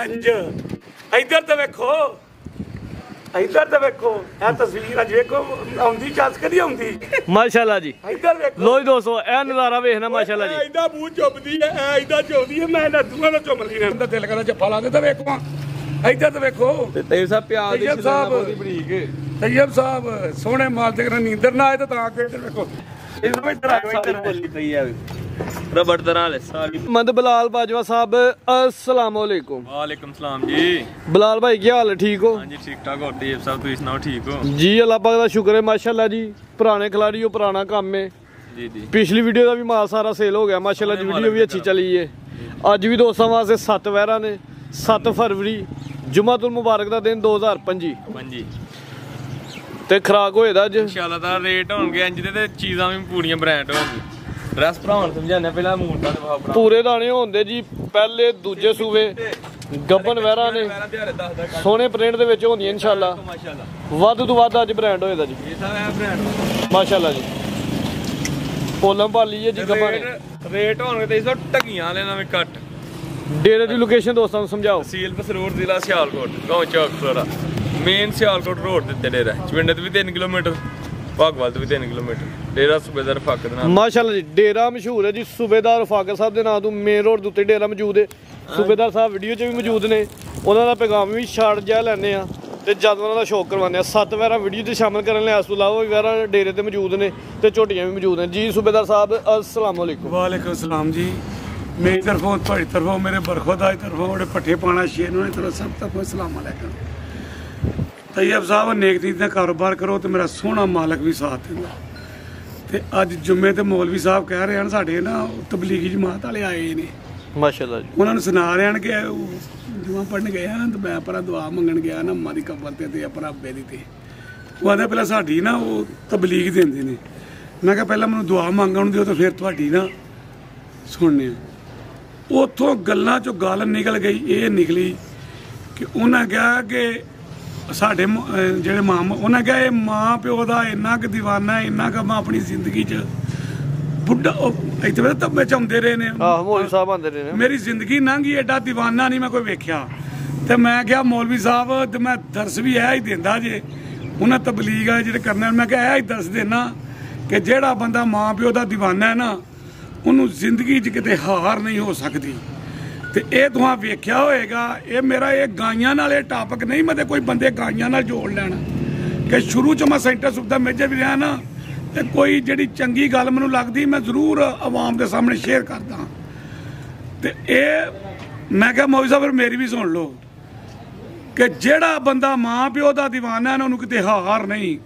इंज इधर तो वेखो इधर तो वेखो ए तस्वीर अज वेखो आउंदी चस कदी आउंदी माशाल्लाह जी इधर वेखो लो जी दोस्तों ए नजारा वेखना माशाल्लाह जी इदा मुंह चुभदी है ए इदा चुभदी है मैं ना दूंगा ना चुमली ने दिल करदा जफ्फा ला दे तो वेखो इधर तो वेखो तैयब साहब प्यार दी बहुत ही बरीक तैयब साहब सोहने माल ते नींदर ना आए तो तां के इधर वेखो रबड़ तरह सारी मद बिलाल बाजवा साहब अस्सलाम वालेकुम। वालेकुम सलाम जी। बिलाल भाई क्या हाल है, ठीक हो? हाँ जी ठीक ठाक हो टीएफ साहब, तुम सुनाओ ठीक हो? जी अल्लाह पाक दा शुक्र है माशाल्लाह जी। पुराने खिलाड़ी हो, पुराना काम है जी जी। पिछली वीडियो का भी माल सारा सेल हो गया माशाल्लाह जी, वीडियो भी अच्छी चली है। अज भी दोस्तों वास्ते 7 वैरा ने 7 फरवरी जुमातुल मुबारक का दिन 2025 ते खराक होए दा अज इंशाल्लाह दा रेट होणगे इंज दे चीज़ां भी पूरियां ब्रांड होणगी। ड्रेस भरावन समझाने पहला मूंटा ते भाव पूरे दाने होंदे जी। पहले दूजे सूबे गब्बन वैरा ने सोने प्रिंट दे विच होंदियां इंशाल्लाह। वध तो वध अज ब्रांड होए दा जी, ये सब है ब्रांड माशाल्लाह जी। पोलम भाली है जी गब्बन रेट होणगे 300 टगियां वाले नवें कट। डेरे की लोकेशन दोस्तों को समझाओ। तहसील बसरूर जिला सियालकोट, गांव चौक खलोरा, मेन सियालकोट रोड ते डेरा। चविंडे भी 3 किलोमीटर, भागवाल भी 3 किलोमीटर। डेरा सूबेदार फाकर नाम माशाल्लाह जी। डेरा मशहूर है जी, सूबेदार फाकर साहब के नाम तो मेन रोड के उत्ते डेरा मौजूद है। सूबेदार साहब वीडियो च भी मौजूद ने, उन्होंने पैगाम भी छाड़ जा लैने ते जद उन्होंने शौक करवाने। 7 वैरा वीडियो च शामिल करने, इस तो इलावा भी वैरा डेरे ते मौजूद ने ते झोटियां भी मौजूद हैं जी। सूबेदार साहब अस्सलाम वालेकुम। वालेकुम सलाम जी। मेरी तरफों, तुम्हारी तरफों, मेरे बरखुदा की तरफों, बड़े पट्ठे पाना शेर तरफ सब तरफों अस्सलाम वालेकुम। तैयब साहब नेक नीत का कारोबार करो तो मेरा सोहना मालक भी साथ देंदा। ते अज जुम्मे ते मौलवी साहब कह रहे हैं साढ़े ना तबलीगी जमात वाले आए ने माशाल्लाह जी। उन्होंने सुना रहे हैं कि जुमा पढ़न गए हैं तो मैं अपना दुआ मंगन गया ना अम्मा की कबर ते अपना अब्बे दी ते वो आदे पहले साडी ना वो तबलीग देंदे ने। मैं कहा पहले मैनूं दुआ मंगण दिओ तो फिर तुहाडी ना सुनने। उतों गल्लां चों गल निकल गई, ये निकली कि उन्हें कहा कि साढ़े जेह्ड़े उन्हें कहा ये माँ प्यो का इन्ना क दीवाना है, इन्ना क मैं अपनी जिंदगी च बुढ़ा इतने धब्बे च आते रहे ने, मेरी जिंदगी लंघी, एडा दीवाना नहीं मैं कोई वेख्या। तो मैं क्या मौलवी साहब तो मैं दर्स भी है ही देंदा जे उन्हें तबलीग है जो करने। मैं क्या है ही दस देना कि जेड़ा बंदा माँ प्यो का दीवाना है ना उन्होंने जिंदगी च किते हार नहीं हो सकती। तो ये तुहां वेख्या होएगा, ये मेरा ये गाइयां नाल ये टॉपिक नहीं, मतलब कोई बंदे गाइयां नाल जोड़ लेना कि शुरू च मैं सेंटर सुविधा मेजर भी रहा ना तो कोई जिहड़ी चंगी गल मैनूं लगदी मैं जरूर आवाम के सामने शेयर करदा। तो ये मैं क्या मौलवी साहब मेरी भी सुन लो कि जेड़ा बंदा माँ प्यो का दीवाना है ना उन्होंने किते हार नहीं,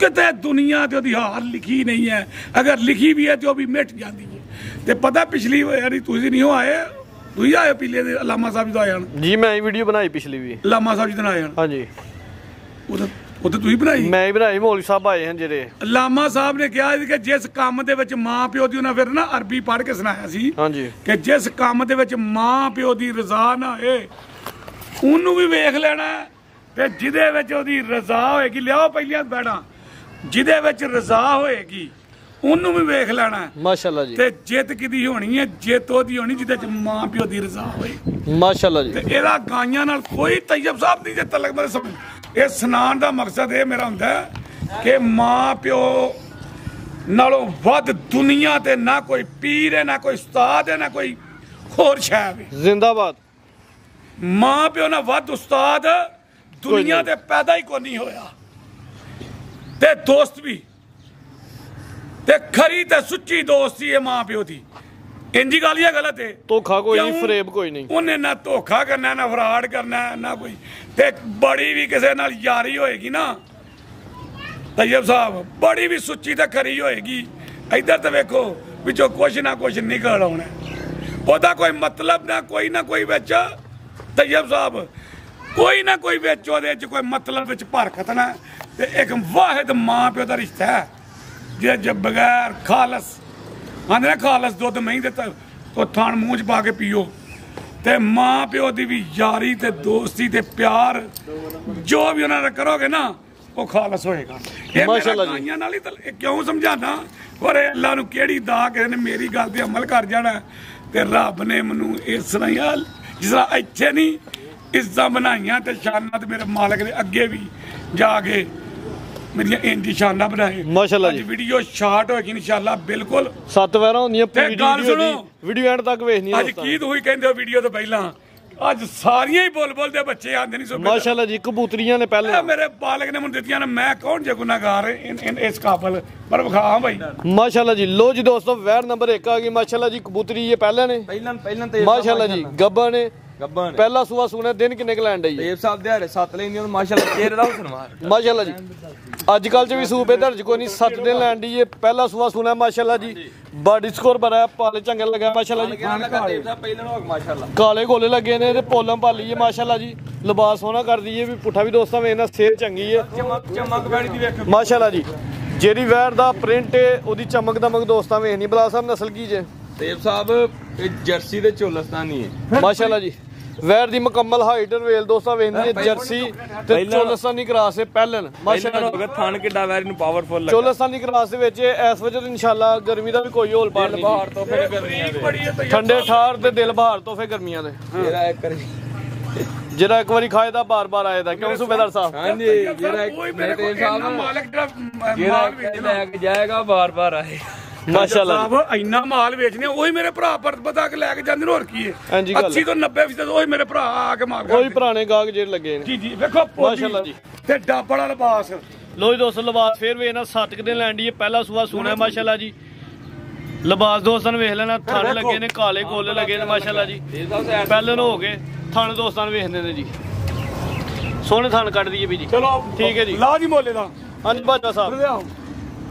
किते दुनिया ते ओदी हार लिखी नहीं है, अगर लिखी भी है तो भी मिट जाती है। ते पता पिछली यारी तुसीं नहीं हो आए, तुसीं आए पीले दे अलामा साहब जी आए जी। मैं ही वीडियो बनाई पिछली भी अलामा साहब जी आए। हाँ जी वो तो तुसीं बनाई, मैं ही बनाई। मौलवी साहब आए हैं जेरे। अलामा साहब ने कहा कि जिस काम दे विच मां प्यो दी, उन्हें फिर ना अरबी पढ़ के सुनाया सी। हाँ जी कि जिस काम दे विच मां प्यो दी रजा ना होए उन्होंने भी वेख लेना ते जिहदे विच ओदी रजा होएगी, लियाओ पहलियां बैठा, जिहदे विच रजा होएगी उन्होंने भी वेख लेना माशाल्लाह जी। ते जित किदी होनी है, जित ओदी होनी जिहदे च मां प्यो दी रजा होए माशाल्लाह जी। ते एदा गाइयां नाल कोई तैयब साहब दी जे तलक मतलब समझ ये सुनान दा मकसद ये मेरा हुंदा है कि मां प्यो नालों वध दुनिया ते ना कोई पीर है, ना कोई उस्ताद है, ना कोई होर शै है। जिंदाबाद। मां प्यो ना वध उस्ताद दुनिया ते पैदा ही कोई नहीं होया। ते दोस्त भी ते खरी ते सुच्ची दोस्ती है मां प्यो दी। इंजी गल या गलत है? धोखा कोई नहीं, फरेब कोई नहीं। उन्हें ना धोखा करना, ना फराड करना, ना कोई ते बड़ी भी किसी नाल यारी होएगी ना तैयब साहब, बड़ी भी सुच्ची ते खरी होएगी। इधर तो वेखो विचों कुछ ना कुछ निकल आना, ओदा कोई मतलब ना कोई विच तैयब साहब, कोई ना कोई विच ओदे च कोई मतलब विच भरकत ना। ते एक वाहिद मां प्यो दा रिश्ता है जे बगैर खालस आंदे ना खालस दुध नहीं देता तो थान मूँह च पा के पियो। ते मां प्यो की भी यारी ते दोस्ती ते प्यार जो भी उन्होंने करोगे ना वो खालस होएगा। गाइयां नाल ही क्यों समझाना, और अल्लाह नूं केड़ी दा किसी ने मेरी गल ते अमल कर जाना ते रब ने मैनूं इस तरह ਜਿਸ ਤਰ੍ਹਾਂ ਇੱਥੇ ਨਹੀਂ ਇੱਜ਼ਤਾਂ ਬਣਾਈਆਂ ਤੇ ਸ਼ਾਨਾਂ ਤੇ ਮੇਰੇ ਮਾਲਕ ਦੇ ਅੱਗੇ ਵੀ ਜਾ ਕੇ ਮੇਰੀਆਂ ਇੰਜ ਸ਼ਾਨਾਂ ਬਣਾਏ ਮਾਸ਼ਾਅੱਲਾ ਜੀ। ਵੀਡੀਓ ਸ਼ਾਰਟ ਹੋਏਗੀ ਇਨਸ਼ਾਅੱਲਾ ਬਿਲਕੁਲ 7 ਵਾਰਾਂ ਹੁੰਦੀਆਂ ਪੂਰੀ ਗੱਲ ਵੀਡੀਓ ਸੁਣੋ। ਦੀ ਵੀਡੀਓ ਐਂਡ ਤੱਕ ਵੇਖਣੀ ਹੈ ਅੱਜ ਕੀ ਤੁਸੀਂ ਕਹਿੰਦੇ ਹੋ ਵੀਡੀਓ ਤੋਂ ਪਹਿਲਾਂ ਅੱਜ ਸਾਰੀਆਂ ਹੀ ਬੁਲਬੁਲ ਦੇ ਬੱਚੇ ਆਂਦੇ ਨਹੀਂ ਸੋ ਮਾਸ਼ਾਅੱਲਾ ਜੀ। ਕਬੂਤਰੀਆਂ ਨੇ ਪਹਿਲੇ ਮੇਰੇ ਬਾਲਕ ਨੇ ਮੈਨੂੰ ਦਿੱਤੀਆਂ ਨੇ ਮੈਂ ਕੌਣ ਜੇ ਗੁਨਾਹਗਾਰ ਇਸ ਕਾਬਲ ਪਰ ਵਿਖਾ ਭਾਈ ਮਾਸ਼ਾਅੱਲਾ ਜੀ। ਲੋ ਜੀ ਦੋਸਤੋ ਵੈਰ ਨੰਬਰ 1 ਆ ਗਈ ਮਾਸ਼ਾਅੱਲਾ ਜੀ। ਕਬੂਤਰੀ ਇਹ ਪਹਿਲੇ ਨੇ ਪਹਿਲਾਂ ਤੇ ਮਾਸ਼ਾਅੱਲਾ ਜੀ। ਗੱਬਾ ਨੇ ਗੱਬਾਂ ਨੇ ਪਹਿਲਾ ਸੂਆ ਸੁਣਾ ਦਿਨ ਕਿੰਨੇ ਕ ਲੈਣ ਡਈ ਤੇਬ ਸਾਹਿਬ ਦਿਹਾੜੇ 7 ਲੈਂਦੀ ਮਾਸ਼ਾਅੱਲਾ ਚਿਹਰੇ ਦਾ ਹੁਸਨਵਾਰ ਮਾਸ਼ਾਅੱਲਾ ਜੀ। ਅੱਜ ਕੱਲ ਚ ਵੀ ਸੂਬੇ ਦਰਜ ਕੋਈ ਨਹੀਂ 7 ਦਿਨ ਲੈਣ ਦੀ ਇਹ ਪਹਿਲਾ ਸੂਆ ਸੁਣਾ ਮਾਸ਼ਾਅੱਲਾ ਜੀ। ਬਾਡੀ ਸਕੋਰ ਬੜਾ ਪਾਲੇ ਚੰਗੇ ਲੱਗਾ ਮਾਸ਼ਾਅੱਲਾ ਜੀ। ਤੇਬ ਸਾਹਿਬ ਪਹਿਲਾਂ ਹੋ ਮਾਸ਼ਾਅੱਲਾ ਕਾਲੇ ਗੋਲੇ ਲੱਗੇ ਨੇ ਤੇ ਪੋਲਮ ਭਾਲੀ ਹੈ ਮਾਸ਼ਾਅੱਲਾ ਜੀ। ਲਿਬਾਸ ਸੋਹਣਾ ਕਰਦੀ ਹੈ ਵੀ ਪੁੱਠਾ ਵੀ ਦੋਸਤਾਂ ਵੇਖਣਾ ਸਿਹਤ ਚੰਗੀ ਹੈ ਚਮਕ ਬੈਣੀ ਦੀ ਵੇਖ ਮਾਸ਼ਾਅੱਲਾ ਜੀ। ਜਿਹੜੀ ਵੈਰ ਦਾ ਪ੍ਰਿੰਟ ਹੈ ਉਹਦੀ ਚਮਕ ਦਮਕ ਦੋਸਤਾਂ ਵੇਖਣੀ। ਬਲਾ ਸਾਹਿਬ ਨਸਲ ਕੀ ਜੇ ਤੇਬ ਸਾਹਿਬ ਇਹ ਜਰਸੀ ਦੇ ਚੋਲਸਤਾਨੀ ਹੈ ਮਾਸ਼ਾਅੱਲਾ ਜੀ। ਵੈਰ ਦੀ ਮੁਕੰਮਲ ਹਾਈਟ ਵੇਲ ਦੋਸਤਾਂ ਵੇਖਣੀ ਹੈ ਜਰਸੀ ਤੇ ਚੋਲਸਤਾਨੀ ਕਰਾਸ ਹੈ ਪਹਿਲਨ ਮਾਸ਼ਾਅੱਲਾ ਜੀ। ਥਣ ਕਿੱਡਾ ਵੈਰ ਨੂੰ ਪਾਵਰਫੁਲ ਲੱਗਾ ਚੋਲਸਤਾਨੀ ਕਰਾਸ ਦੇ ਵਿੱਚ ਇਸ ਵਜ੍ਹਾ ਤੋਂ ਇਨਸ਼ਾਅੱਲਾ ਗਰਮੀ ਦਾ ਵੀ ਕੋਈ ਹੋਲ ਪਾਰ ਨਹੀਂ। ਬਾਹਰ ਤੋਂ ਫਿਰ ਗਰਮੀਆਂ ਦੇ ਠੰਡੇ ਠਾਰ ਤੇ ਦਿਲ ਬਹਾਰ ਤੋਂ ਫੇ ਗਰਮੀਆਂ ਦੇ ਜਿਹੜਾ ਇੱਕ ਜਿਹੜਾ ਇੱਕ ਵਾਰੀ ਖਾਏ ਦਾ ਬਾਰ-ਬਾਰ ਆਏਦਾ ਕਿਉਂ ਸੂਬੇਦਾਰ ਸਾਹਿਬ। ਹਾਂਜੀ ਜਿਹੜਾ ਮੇਰੇ ਤੇਬ ਸਾਹਿਬ ਮਾਲਕ ਜਿਹੜਾ ਜਿਹੜਾ ਲੈ ਕੇ ਜਾਏਗਾ ਬਾਰ-ਬਾਰ ਆਏ ਮਾਸ਼ਾਅੱਲਾ ਸਾਹਿਬ ਇੰਨਾ ਮਾਲ ਵੇਚਨੇ ਉਹੀ ਮੇਰੇ ਭਰਾ ਪਤਾ ਕੇ ਲੈ ਕੇ ਜਾਂਦੇ ਨੇ ਹੋਰ ਕੀ ਹੈ ਹਾਂਜੀ ਗੱਲ 80 ਤੋਂ 90% ਉਹੀ ਮੇਰੇ ਭਰਾ ਆ ਕੇ ਮਾਲ ਕੋਈ ਪੁਰਾਣੇ ਗਾਹਕ ਜਿਹੜੇ ਲੱਗੇ ਨੇ ਜੀ ਜੀ ਵੇਖੋ ਮਾਸ਼ਾਅੱਲਾ ਜੀ। ਤੇ ਡੱਬ ਵਾਲਾ ਲਿਬਾਸ ਲੋ ਜੀ ਦੋਸਤੋ ਲਿਬਾਸ ਫੇਰ ਵੇਖਣਾ 7 ਦਿਨ ਲੈਂਦੀ ਹੈ ਪਹਿਲਾ ਸੂਆ ਸੁਣਾ ਮਾਸ਼ਾਅੱਲਾ ਜੀ। ਲਿਬਾਸ ਦੋਸਤਾਂ ਨੂੰ ਵੇਖ ਲੈਣਾ ਥਣ ਲੱਗੇ ਨੇ ਕਾਲੇ ਗੋਲੇ ਲੱਗੇ ਨੇ ਮਾਸ਼ਾਅੱਲਾ ਜੀ। ਪਹਿਲਨ ਹੋ ਗਏ ਥਣ ਦੋਸਤਾਂ ਨੂੰ ਵੇਖਦੇ ਨੇ ਜੀ ਸੋਹਣੇ ਥਣ ਕੱਢ ਦਈਏ ਵੀ ਜੀ। ਚਲੋ ਠੀਕ ਹੈ ਜੀ। ਲਾ ਜੀ ਮੋਲੇ ਦਾ ਹਾਂਜੀ ਬਾਜਾ ਸਾਹਿਬ ਲਿਆਓ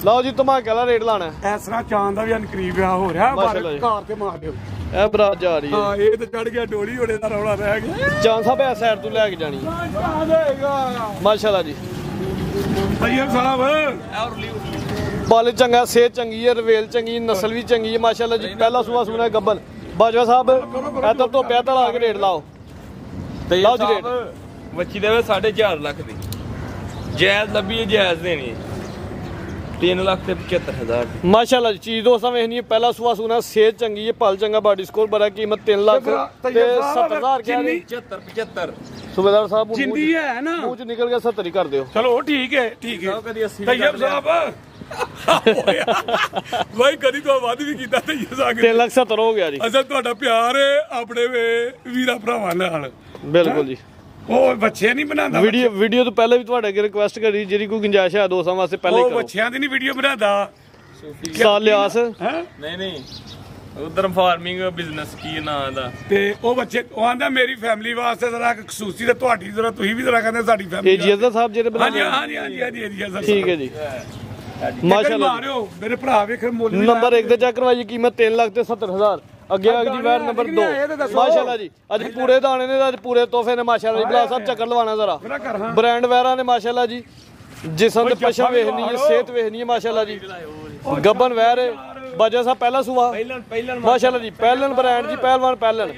ਲਓ ਜੀ ਧਮਾਕੇ ਵਾਲਾ ਰੇਟ ਲਾਣਾ ਇਸ ਤਰ੍ਹਾਂ ਚਾਂਦ ਦਾ ਵੀ ਅਨਕਰੀਬ ਵਿਆਹ ਹੋ ਰਿਹਾ ਮਾਸ਼ਾਅੱਲਾ ਜੀ। ਕਾਰ ਤੇ ਮਾਰ ਦਿਓ ਇਹ ਬਰਾਤ ਜਾ ਰਹੀ ਹੈ ਹਾਂ ਇਹ ਤੇ ਚੜ ਗਿਆ ਡੋਲੀ ਹੋੜੇ ਦਾ ਰੌਲਾ ਰਹਿ ਗਿਆ ਚਾਂ ਸਾਹਿਬ ਐ ਸਾਈਡ ਤੋਂ ਲੈ ਕੇ ਜਾਣੀ ਮਾਸ਼ਾਅੱਲਾ ਜੀ। ਸੈਯਦ ਸਾਹਿਬ ਬਾਲ ਚੰਗਾ ਸਿਹਤ ਚੰਗੀ ਹੈ ਰਵੇਲ ਚੰਗੀ ਹੈ ਨਸਲ ਵੀ ਚੰਗੀ ਹੈ ਮਾਸ਼ਾਅੱਲਾ ਜੀ। ਪਹਿਲਾ ਸੂਆ ਸੁਣਾ ਗੱਬਨ ਬਾਜਵਾ ਸਾਹਿਬ ਇੱਧਰ ਤੋਂ ਪਿਆ ਲਾ ਕੇ ਰੇਟ ਲਾਓ ਤੇ ਲਓ ਜੀ ਰੇਟ ਬੱਚੀ ਦੇਵੇ 4.5 ਲੱਖ ਦੀ ਜਾਇਜ਼ ਲੱਭੀ ਹੈ ਜਾਇਜ਼ ਦੇਣੀ 3,75,000 ਮਾਸ਼ਾਅੱਲਾ ਜੀ। ਚੀਜ਼ ਦੋਸਤਾਂ ਵੇਖਣੀ ਹੈ ਪਹਿਲਾ ਸੂਆ ਸੁਣਾ ਸਿਹਤ ਚੰਗੀ ਹੈ ਪਲ ਚੰਗਾ ਬਾਡੀ ਸਕੋਰ ਬੜਾ ਕੀਮਤ 3 ਲੱਖ ਤੇ 70,000 ਕਿਹਾ ਜੀ 75 ਸੂਬੇਦਾਰ ਸਾਹਿਬ ਜਿੰਦੀ ਹੈ ਨਾ ਮੂੰਹ ਚ ਨਿਕਲ ਗਿਆ 70 ਹੀ ਕਰ ਦਿਓ ਚਲੋ ਠੀਕ ਹੈ ਕਦੀ 80 ਤੈਯਬ ਸਾਹਿਬ ਭਾਈ ਕਦੀ ਤੋਂ ਵੱਧ ਵੀ ਕੀਤਾ ਤੈਯਬ ਸਾਹਿਬ 3 ਲੱਖ 70 ਹੋ ਗਿਆ ਜੀ। ਅਸਲ ਤੁਹਾਡਾ ਪਿਆਰ ਹੈ ਆਪਣੇ ਵੀਰਾ ਭਰਾਵਾਂ ਨਾਲ ਬਿਲਕੁਲ ਜੀ। ਉਹ ਬੱਚੇ ਨਹੀਂ ਬਣਾਉਂਦਾ ਵੀਡੀਓ ਤੋਂ ਪਹਿਲਾਂ ਵੀ ਤੁਹਾਡੇ ਅੱਗੇ ਰਿਕੁਐਸਟ ਕਰੀ ਜਿਹੜੀ ਕੋਈ ਗੁੰਜਾਇਸ਼ ਹੈ ਦੋਸਤਾਂ ਵਾਸਤੇ ਪਹਿਲਾਂ ਹੀ ਉਹ ਕਰੋ। ਬੱਚਿਆਂ ਦੀ ਨਹੀਂ ਵੀਡੀਓ ਬਣਾਉਂਦਾ ਸਾਲ ਲਿਆਸ ਹੈ ਨਹੀਂ ਉਧਰ ਫਾਰਮਿੰਗ ਬਿਜ਼ਨਸ ਕੀ ਨਾਂ ਦਾ ਤੇ ਉਹ ਬੱਚੇ ਉਹ ਆਂਦਾ ਮੇਰੀ ਫੈਮਿਲੀ ਵਾਸਤੇ ਜ਼ਰਾ ਖਸੂਸੀ ਤੇ ਤੁਹਾਡੀ ਜ਼ਰਾ ਤੁਸੀਂ ਵੀ ਜ਼ਰਾ ਕਹਿੰਦੇ ਸਾਡੀ ਫੈਮਿਲੀ ਇਹ ਜੀਜ਼ਾ ਸਾਹਿਬ ਜਿਹੜੇ ਹਾਂਜੀ ਬਣਾ ਹਾਂਜੀ ਹਾਂਜੀ ਹਾਂਜੀ ਸਰ ਠੀਕ ਹੈ ਜੀ। ਮਾਸ਼ਾਅੱਲਾ ਮਾਰਿਓ ਮੇਰੇ ਭਰਾ ਵੇਖਣ ਮੁੱਲ ਵੀ ਨੰਬਰ 1 ਤੇ ਚੈੱਕ ਕਰਵਾਈਏ ਕੀਮਤ 3 ਲੱਖ ਤੇ 70,000 ਅੱਗੇ ਆ ਗਈ ਵੈਰ ਨੰਬਰ 2 ਮਾਸ਼ਾਅੱਲਾ ਜੀ। ਅੱਜ ਪੂਰੇ ਦਾਣੇ ਨੇ ਅੱਜ ਪੂਰੇ ਤੋਹਫੇ ਨੇ ਮਾਸ਼ਾਅੱਲਾ ਜੀ। ਬਲਾ ਸਾਹਿਬ ਚੱਕਰ ਲਵਾਣਾ ਜ਼ਰਾ ਮੇਰਾ ਘਰ ਹਾਂ ਬ੍ਰਾਂਡ ਵੈਰਾਂ ਨੇ ਮਾਸ਼ਾਅੱਲਾ ਜੀ। ਜਿਸਮ ਤੇ ਪਛਾ ਵੇਖਣੀ ਹੈ ਸਿਹਤ ਵੇਖਣੀ ਹੈ ਮਾਸ਼ਾਅੱਲਾ ਜੀ। ਗੱਬਨ ਵੈਰ ਬਾਜਾ ਸਾਹਿਬ ਪਹਿਲਾ ਸੂਆ ਪਹਿਲਾਂ ਮਾਸ਼ਾਅੱਲਾ ਜੀ। ਪਹਿਲਨ ਬ੍ਰਾਂਡ ਜੀ ਪਹਿਲਵਾਨ ਪਹਿਲਨ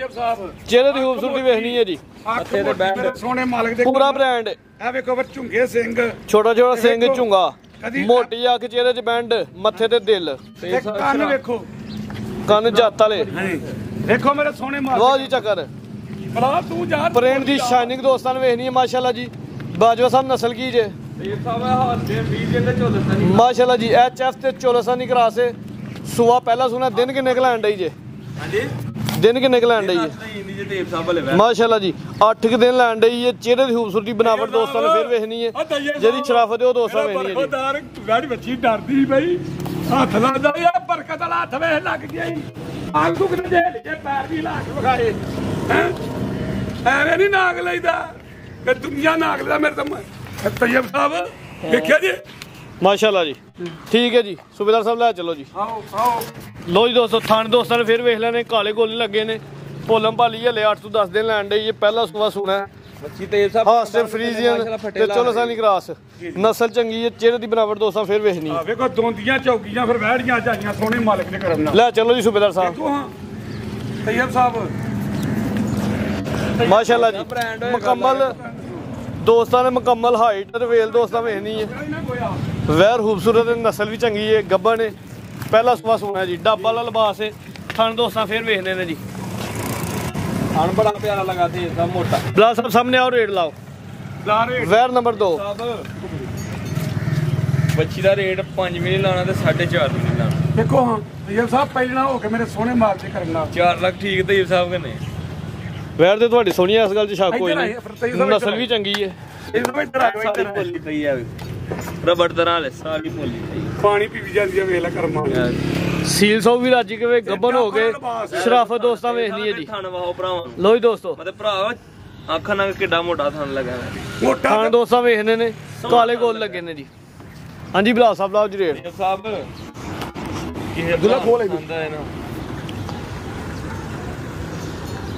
ਚਿਹਰੇ ਦੀ ਖੂਬਸੂਰਤੀ ਵੇਖਣੀ ਹੈ ਜੀ। ਅੱਖੇ ਦੇ ਬੈਂਡ ਸੋਹਣੇ ਮਾਲਕ ਦੇ ਪੂਰਾ ਬ੍ਰਾਂਡ ਇਹ ਵੇਖੋ ਪਰ ਝੁੰਗੇ ਸਿੰਘ ਛੋਟਾ ਛੋਟਾ ਸਿੰਘ ਝੁੰਗਾ ਮੋਟੀ ਅੱਖ ਚਿਹਰੇ 'ਚ ਬੈਂਡ ਮੱਥੇ ਤੇ ਦਿਲ ਤੇ ਕੰਨ ਵੇਖੋ ਕੰਨ ਜੱਤ ਵਾਲੇ ਵੇਖੋ ਮੇਰੇ ਸੋਹਣੇ ਮਾਲਕ ਵਾਹ ਜੀ ਚੱਕਰ ਭਰਾ ਤੂੰ ਜਾ ਪ੍ਰਿੰਟ ਦੀ ਸ਼ਾਈਨਿੰਗ ਦੋਸਤਾਂ ਨੂੰ ਵੇਖਣੀ ਹੈ ਮਾਸ਼ਾਅੱਲਾ ਜੀ। ਬਾਜਵਾ ਸਾਹਿਬ ਨਸਲ ਕੀ ਜੇ ਤੇਬ ਸਾਹਿਬ ਹਾਲ ਦੇ 20 ਦਿਨ ਦੇ ਚੋਲਸਤਾਨੀ ਮਾਸ਼ਾਅੱਲਾ ਜੀ। ਐਚਐਫ ਤੇ ਚੋਲਸਾਨੀ ਕਰਾਸੇ ਸੂਆ ਪਹਿਲਾ ਸੁਣਾ ਦਿਨ ਕਿੰਨੇ ਕੁ ਲੈਣ ਡਈ ਜੇ ਹਾਂਜੀ ਦਿਨ ਕਿੰਨੇ ਕੁ ਲੈਣ ਡਈ ਜੇ ਇੰਨੀ ਜੇ ਤੇਬ ਸਾਹਿਬ ਵਾਲੇ ਮਾਸ਼ਾਅੱਲਾ ਜੀ। 8 ਦਿਨ ਲੈਣ ਡਈ ਹੈ ਚਿਹਰੇ ਦੀ ਖੂਬਸੂਰਤੀ ਬਣਾਵਟ ਦੋਸਤਾਂ ਨੂੰ ਫਿਰ ਵੇਖਣੀ ਹੈ ਜਿਹੜੀ ਸ਼ਰਾਫਤ ਹੈ ਉਹ ਦੋਸਤਾਂ ਵੇਖਣੀ ਹੈ ਜੀ। ਬਰਖਦਾਰ ਗਾੜੀ ਬੱਚੀ ਡਰਦੀ ਬਈ ਹੱਥ ਲਾਦਾ ਯਾਰ ਬਰਕਤ ਵਾਲਾ ਹੱਥ ਵੇਖ ਲੱਗ ਗਿਆ ਹੀ ਆਂਗੂ ਕਿਤੇ ਦੇ ਲਿਜੇ ਪੈਰ ਵੀ ਲਾ ਕੇ ਵਿਖਾਏ ਹੈ ਐਵੇਂ ਨਹੀਂ ਨਾਗ ਲਈਦਾ ਕਿ ਦੁਨੀਆ ਨਾਗ ਲੈਦਾ ਮੇਰੇ ਤਾਂ ਤੈਯਬ ਸਾਹਿਬ ਵੇਖਿਆ ਜੀ ਮਾਸ਼ਾਅੱਲਾ ਜੀ। ਠੀਕ ਹੈ ਜੀ ਸੂਬੇਦਾਰ ਸਾਹਿਬ ਲੈ ਚਲੋ ਜੀ। ਆਓ ਆਓ ਲੋ ਜੀ ਦੋਸਤੋ ਥਣ ਦੋਸਤਾਂ ਨੇ ਫਿਰ ਵੇਖ ਲੈਣੇ ਕਾਲੇ ਗੋਲੇ ਲੱਗੇ ਨੇ ਪੋਲਮ ਭਾਲੀ ਹਲੇ 8 ਤੋਂ 10 ਦਿਨ ਲੈਣ ਡਈ ਇਹ ਪਹਿਲਾ ਸੂਆ ਸੁਣਾ ਬੱਚੀ ਤੇਬ ਸਾਹਿਬ ਹਾਂ ਸਟੇ ਫਰੀਜ਼ੀਅਨ ਤੇ ਚੋਲਸਾਨੀ ਕਰਾਸ ਨਸਲ ਚੰਗੀ ਹੈ ਚਿਹਰੇ ਦੀ ਬਣਾਵਟ ਦੋਸਤਾਂ ਫਿਰ ਵੇਖਣੀ ਆ ਵੇਖੋ ਦੋਂਦੀਆਂ ਚੌਕੀਆਂ ਫਿਰ ਵਹਿੜੀਆਂ ਜਾਈਆਂ ਸੋਹਣੇ ਮਾਲਕ ਦੇ ਕਰਮ ਨਾਲ ਲੈ ਚਲੋ ਜੀ ਸੂਬੇਦਾਰ ਸਾਹਿਬ ਦੇਖੋ ਹਾਂ ਤੈਯਬ ਸਾਹਿਬ ਮਾਸ਼ਾਅੱਲਾ ਜੀ। ਮੁਕੰਮਲ ਦੋਸਤਾਂ ਨੇ ਮੁਕੰਮਲ ਹਾਈਟ ਤੇ ਵੇਲ ਦੋਸਤਾਂ ਵੇਖਣੀ ਹੈ ਵੈਰ ਖੂਬਸੂਰਤ ਨਸਲ ਵੀ ਚੰਗੀ ਹੈ ਗੱਬਾ ਨੇ ਪਹਿਲਾ ਸੂਆ ਸੁਣਾ ਜੀ। ਡੱਬ ਵਾਲਾ ਲਿਬਾਸ ਹੈ ਥਣ ਦੋਸਤਾਂ ਫਿਰ ਵੇਖਦੇ ਨੇ ਜੀ। ਥਣ ਬੜਾ ਪਿਆਰਾ ਲਗਾ ਤੇ ਸਭ ਮੋਟਾ। ਬਲਾ ਸਾਹਿਬ ਸਾਹਮਣੇ ਆਓ, ਰੇਟ ਲਾਓ। ਵੈਰ ਨੰਬਰ 2 ਬੱਚੀ ਦਾ ਰੇਟ 5 ਮਿਲੀ ਲਾਣਾ ਤੇ 4.5 ਮਿਲੀ ਲਾਣਾ। ਦੇਖੋ ਹਾਂ ਤਈਬ ਸਾਹਿਬ ਪਹਿਲਾਂ ਹੋ ਕੇ ਮੇਰੇ ਸੋਹਣੇ ਮਾਲ ਤੇ ਕਰਨਾ 4 ਲੱਖ ਠੀਕ ਤਈਬ ਸਾਹਿਬ ਕਨੇ। ਵੈਰ ਤੇ ਤੁਹਾਡੀ ਸੋਹਣੀ ਇਸ ਗੱਲ 'ਚ ਸ਼ੱਕ ਕੋਈ ਇੱਧਰ ਨਹੀਂ, ਆਏ, ਫਿਰ ਤਈਬ ਸਾਹਿਬ ਨਸਲ ਵੀ ਚੰਗੀ ਹੈ। ਇਹ ਸਭ ਇੱਧਰ ਆਇਓ, ਇੱਧਰ ਆਇਓ। ਭੋਲੀ ਪਈ ਆ ਰਬੜ ਤਰ੍ਹਾਂ ਲੈ ਸਾਰੀ ਭੋਲੀ ਪਈ। ਪਾਣੀ ਪੀ ਜਾਂਦੀ ਆ, ਵੇਖ ਲੈ ਕਰਮਾ। ਸੀਲ ਸੌ ਵੀ ਰਾਜੀ ਕਿਵੇਂ ਗੱਬਨ ਹੋ ਗਏ, ਸ਼ਰਾਫਤ ਦੋਸਤਾਂ ਵੇਖਣੀ ਹੈ ਜੀ। ਥਣ ਵਾਹੋ ਭਰਾਵਾਂ ਲੋ ਜੀ ਦੋਸਤੋ, ਮਤੇ ਭਰਾ ਅੱਖਾਂ ਨਾਲ ਕਿੱਡਾ ਮੋਟਾ ਥਣ ਲੱਗਾ ਮੋਟਾ ਖਾਣ ਦੋਸਤਾਂ ਵੇਖਣੇ ਨੇ, ਕਾਲੇ ਗੋਲ ਲੱਗੇ ਨੇ ਜੀ। ਹਾਂਜੀ ਬਲਾ ਸਾਹਿਬ ਲਾਓ ਜੀ ਰੇਟ। ਸਾਹਿਬ ਇਹ ਦੁੱਲਾ ਖੋਲ ਆਂਦਾ ਹੈ ਨਾ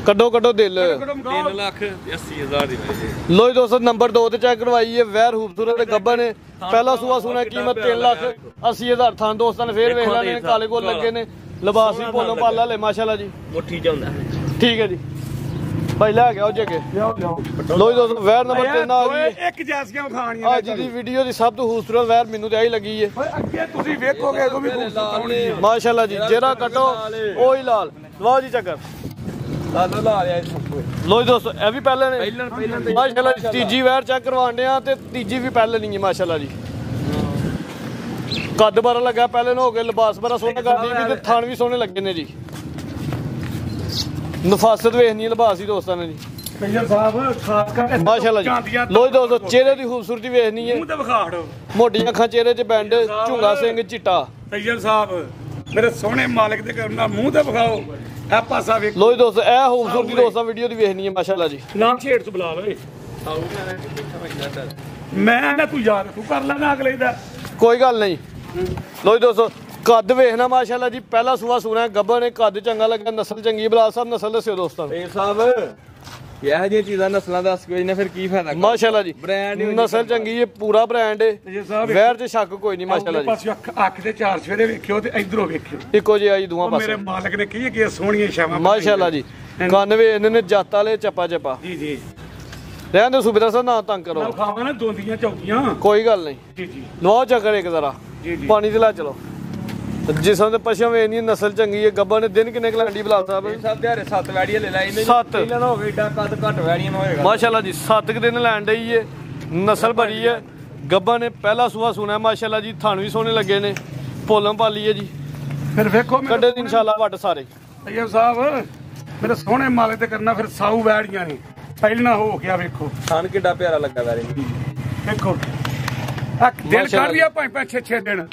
ਕੱਢੋ ਕੱਢੋ ਦਿਲ। 3 ਲੱਖ 80,000 ਦੀ ਮਿਲਦੀ। ਲੋ ਜੀ ਦੋਸਤੋ, ਨੰਬਰ 2 ਤੇ ਚੈੱਕ ਕਰਵਾਈ ਹੈ। ਵੈਰ ਖੂਬਸੂਰਤ ਤੇ ਗੱਬਨ ਨੇ, ਪਹਿਲਾ ਸੂਆ ਸੁਣਾ, ਕੀਮਤ 3,80,000। ਥਾਂ ਦੋਸਤਾਂ ਨੇ ਫੇਰ ਵੇਖ ਲੈਣੇ, ਕਾਲੇ ਗੋਲ ਲੱਗੇ ਨੇ, ਲਿਬਾਸ ਵੀ ਭੋਲੋਂ ਪਾਲਾ ਲੈ ਮਾਸ਼ਾਅੱਲਾ ਜੀ। ਮੁੱਠੀ ਚ ਹੁੰਦਾ। ਠੀਕ ਹੈ ਜੀ ਭਾਈ, ਲੈ ਗਿਆ ਉਹ ਜੱਗੇ। ਲਿਆਓ ਲਿਆਓ। ਲੋ ਜੀ ਦੋਸਤੋ, ਵੈਰ ਨੰਬਰ 3 ਆ ਗਈ ਹੈ। ਇੱਕ ਜੈਸੀਆਂ ਖਾਣੀਆਂ ਅੱਜ ਦੀ ਵੀਡੀਓ ਦੀ ਸਭ ਤੋਂ ਖੂਬਸੂਰਤ ਵੈਰ ਮੈਨੂੰ ਤੇ ਆਹੀ ਲੱਗੀ ਹੈ। ਓਏ ਅੱਗੇ ਤੁਸੀਂ ਵੇਖੋਗੇ ਉਦੋਂ ਵੀ ਖੂਬਸੂਰਤ ਹੋਣੀ ਆ। ਮਾਸ਼ਾਅੱਲਾ ਜੀ, ਜਿਹੜਾ ਕੱਟੋ ਉਹੀ ਲਾਲ। ਲਓ ਜੀ ਚੱਕਰ। ਲਾਲੋ ਲਾ ਲਿਆ ਸਭ ਕੁਝ। ਲੋ ਜੀ ਦੋਸਤੋ, ਇਹ ਵੀ ਪਹਿਲੇ ਨੇ ਪਹਿਲਾਂ ਮਾਸ਼ਾਅੱਲਾ ਜੀ। ਤੀਜੀ ਵੈਰ ਚੈੱਕ ਕਰਵਾਉਂਦੇ ਆ ਤੇ ਤੀਜੀ ਵੀ ਪਹਿਲੇ ਨਹੀਂ ਹੈ ਮਾਸ਼ਾਅੱਲਾ ਜੀ। ਕੱਦ ਬੜਾ ਲੱਗਾ ਪਹਿਲੇ ਨੂੰ ਹੋ ਗਏ, ਲਿਬਾਸ ਬੜਾ ਸੋਹਣਾ ਕਰਦੀ ਵੀ ਤੇ ਥਣ ਵੀ ਸੋਹਣੇ ਲੱਗੇ ਨੇ ਜੀ। ਨਫਾਸਤ ਵੇਖਣੀ ਹੈ ਲਿਬਾਸ ਹੀ ਦੋਸਤਾਂ ਨੇ ਜੀ। ਤਈਬ ਸਾਹਿਬ ਖਾਸ ਕਰਕੇ ਮਾਸ਼ਾਅੱਲਾ ਜੀ। ਲੋ ਜੀ ਦੋਸਤੋ, ਚਿਹਰੇ ਦੀ ਖੂਬਸੂਰਤੀ ਵੇਖਣੀ ਹੈ। ਮੂੰਹ ਤੇ ਵਿਖਾੜ ਮੋਟੀਆਂ ਅੱਖਾਂ, ਚਿਹਰੇ 'ਚ ਬੈਂਡ, ਝੁੰਗਾ ਸਿੰਘ ਚਿੱਟਾ। ਤਈਬ ਸਾਹਿਬ ਮੇਰੇ ਸੋਹਣੇ ਮਾਲਕ ਦੇ ਕਰਨਾ ਮੂੰਹ ਤੇ ਵਿਖਾਓ। ਇਹ ਪਾਸਾ ਵੇਖੋ। ਲੋ ਜੀ ਦੋਸਤੋ, ਇਹ ਖੂਬਸੂਰਤੀ ਦੋਸਤਾਂ ਵੀਡੀਓ ਦੀ ਵੇਖਣੀ ਹੈ ਮਾਸ਼ਾਅੱਲਾ ਜੀ। ਨਾਮ ਛੇੜ ਤੋਂ ਬੁਲਾ ਲਵੇ। ਮੈਂ ਨਾ ਤੂੰ ਯਾਦ ਤੂੰ ਕਰ ਲੈਣਾ ਅਗਲੇ ਦਾ। ਕੋਈ ਗੱਲ ਨਹੀਂ। ਲੋ ਜੀ ਦੋਸਤੋ, ਕੱਦ ਵੇਖਣਾ ਮਾਸ਼ਾਅੱਲਾ ਜੀ। ਪਹਿਲਾ ਸੂਆ ਸੁਣਾ, ਗੱਬਨ ਨੇ, ਕੱਦ ਚੰਗਾ ਲੱਗਾ, ਨਸਲ ਚੰਗੀ। ਬਲਾਲ ਸਾਹਿਬ ਨਸਲ ਦੱਸਿਓ ਦੋਸਤਾਂ ਨੂੰ। ਤਈਬ ਸਾਹਿਬ ਇਹੋ ਜਿਹੀਆਂ ਚੀਜ਼ਾਂ ਨਸਲਾਂ ਦੱਸ ਕੋਈ ਨੇ ਫਿਰ ਕੀ ਫਾਇਦਾ। ਮਾਸ਼ਾਅੱਲਾ ਜੀ, ਬ੍ਰਾਂਡ ਨਸਲ ਚੰਗੀ ਹੈ, ਪੂਰਾ ਬ੍ਰਾਂਡ ਹੈ। ਤਈਬ ਸਾਹਿਬ ਵੈਰ 'ਚ ਸ਼ੱਕ ਕੋਈ ਨਹੀਂ ਮਾਸ਼ਾਅੱਲਾ ਜੀ। ਪਾਸੇ ਅੱਖ ਦੇ ਚਾਰ ਸਵੇਰੇ ਵੇਖਿਓ ਤੇ ਇਧਰੋਂ ਵੇਖਿਓ। ਇੱਕੋ ਜਿਹਾ ਜੀ ਦੋਵਾਂ ਮੇਰੇ ਪਾਸੇ ਮਾਲਕ ਨੇ ਕੀ ਕੀ ਸੋਹਣੀਆਂ ਛਾਵਾਂ ਮਾਸ਼ਾਅੱਲਾ ਜੀ। ਕੰਨ ਵੇ ਇਹਨਾਂ ਨੇ ਜੱਤ ਵਾਲੇ ਚੱਪਾ ਚੱਪਾ। ਜੀ ਜੀ। ਰਹਿਣ ਦਿਓ ਸੁਬੇਦਾਰ ਸਾਹਿਬ, ਨਾ ਤੰਗ ਕਰੋ। ਨਾਲ ਖਾਵਾਂ ਨਾ ਦੋਂਦੀਆਂ ਚੌਕੀਆਂ। ਕੋਈ ਗੱਲ ਨਹੀਂ। ਜੀ ਜੀ ਲਵਾਓ ਚੱਕਰ ਇੱਕ ਜ਼ਰਾ, ਜੀ ਜੀ। ਪਾਣੀ ਤੇ ਲਾ ਚਲੋ। ਜਿਸਮ ਦੇ ਪਸ਼ਮ ਵੇਖਣੀ, ਨਸਲ ਚੰਗੀ ਹੈ। ਗੱਬਨ ਨੇ ਦਿਨ ਕਿੰਨੇ ਕਲਾਂਡੀ ਬਲਾਲ ਸਾਹਿਬ? ਸਭ ਦਿਹਾੜੇ 7 ਵੈੜੀਆਂ ਲੈ ਲੈ ਇਹਨੇ। 7 ਪਹਿਲਾਂ ਨਾ ਹੋਵੇ ਏਡਾ ਕੱਦ ਘੱਟ ਵੈੜੀਆਂ ਨਾ ਹੋਏਗਾ। ਮਾਸ਼ਾਅੱਲਾ ਜੀ। 7 ਦਿਨ ਲੈਣ ਡਈ ਹੈ, ਨਸਲ ਭਰੀ ਹੈ। ਗੱਬਨ ਨੇ ਪਹਿਲਾ ਸੂਆ ਸੁਣਾ ਮਾਸ਼ਾਅੱਲਾ ਜੀ। ਥਣ ਵੀ ਸੋਹਣੇ ਲੱਗੇ ਨੇ, ਭੋਲਮ ਪਾਲੀ ਹੈ ਜੀ। ਫਿਰ ਵੇਖੋ ਕੱਢੇ ਦੀ ਇਨਸ਼ਾਅੱਲਾ ਵੱਟ ਸਾਰੇ। ਤਈਬ ਸਾਹਿਬ ਮੇਰੇ ਸੋਹਣੇ ਮਾਲਕ ਤੇ ਕਰਨਾ ਫਿਰ ਸਾਊ ਵੈੜੀਆਂ ਨੇ। ਪਹਿਲਾਂ ਹੋ ਗਿਆ ਵੇਖੋ। ਥਣ ਕਿੱਡਾ ਪਿਆਰਾ ਲੱਗਾ ਵੈਰੀ। ਦੇਖੋ ਦਿਨ ਕੱਢ ਲਿਆ 5-5 6-6 ਦਿਨ।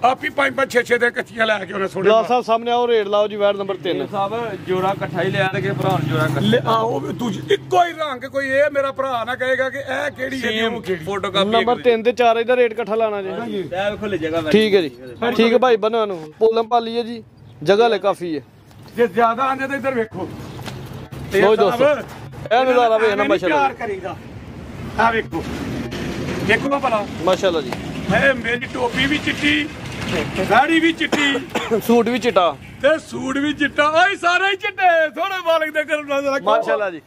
ਆਪ ਹੀ 5-5 6-6 ਦਿਨ ਕੱਚੀਆਂ ਲੈ ਕੇ ਉਹਨੇ ਸੋਹਣੇ ਬਲਾਲ ਸਾਹਿਬ ਸਾਹਮਣੇ ਆਓ, ਰੇਟ ਲਾਓ ਜੀ। ਵੈਰ ਨੰਬਰ 3 ਸਾਹਿਬ ਜੋੜਾ ਇਕੱਠਾ ਹੀ ਲਿਆ ਤੇ ਕਿ ਭਰਾ ਨੂੰ ਜੋੜਾ ਲੈ ਆਓ ਦੂਜੀ ਇੱਕੋ ਹੀ ਰੰਗ। ਕੋਈ ਇਹ ਮੇਰਾ ਭਰਾ ਨਾ ਕਹੇਗਾ ਕਿ ਇਹ ਕਿਹੜੀ ਹੈ ਉਹ ਕਿਹੜੀ। ਫੋਟੋ ਕਾਪੀ ਨੰਬਰ 3 ਤੇ 4 ਇਹਦਾ ਰੇਟ ਇਕੱਠਾ ਲਾਣਾ ਜੀ। ਇਹ ਵੇਖੋ ਲੈ ਜਗ੍ਹਾ ਠੀਕ ਹੈ ਜੀ, ਠੀਕ ਹੈ ਭਾਈ ਬਨਵਾ ਨੂੰ। ਭੋਲਮ ਪਾਲੀ ਹੈ ਜੀ, ਜਗ੍ਹਾ ਲੈ ਕਾਫੀ ਹੈ। ਜੇ ਜ਼ਿਆਦਾ ਆਂਦੇ ਤਾਂ ਇੱਧਰ ਵੇਖੋ। ਲੋ ਦੋਸਤੋ, ਇਹ ਨਜ਼ਾਰਾ ਵੇਖਣਾ ਮਾਸ਼ਾਅੱਲਾ ਪਿਆਰ ਕਰੀਦਾ। ਆ ਵੇਖੋ ਦੇਖੋ ਨਾ ਭਲਾ ਮਾਸ਼ਾਅੱਲਾ ਜੀ। ਹੈ ਮੇਰੀ ਟੋਪੀ ਵੀ ਚਿੱਟੀ, ਦਾੜੀ ਵੀ ਚਿੱਟੀ ਸੂਟ ਵੀ ਚਿੱਟਾ ਤੇ ਸੂਟ ਵੀ ਚਿੱਟਾ। ਓਏ ਸਾਰੇ ਹੀ ਚਿੱਟੇ। ਥੋੜੇ ਮਾਲਕ ਦੇ ਕਰ ਨਜ਼ਰ ਮਾਸ਼ਾਅੱਲਾ ਜੀ।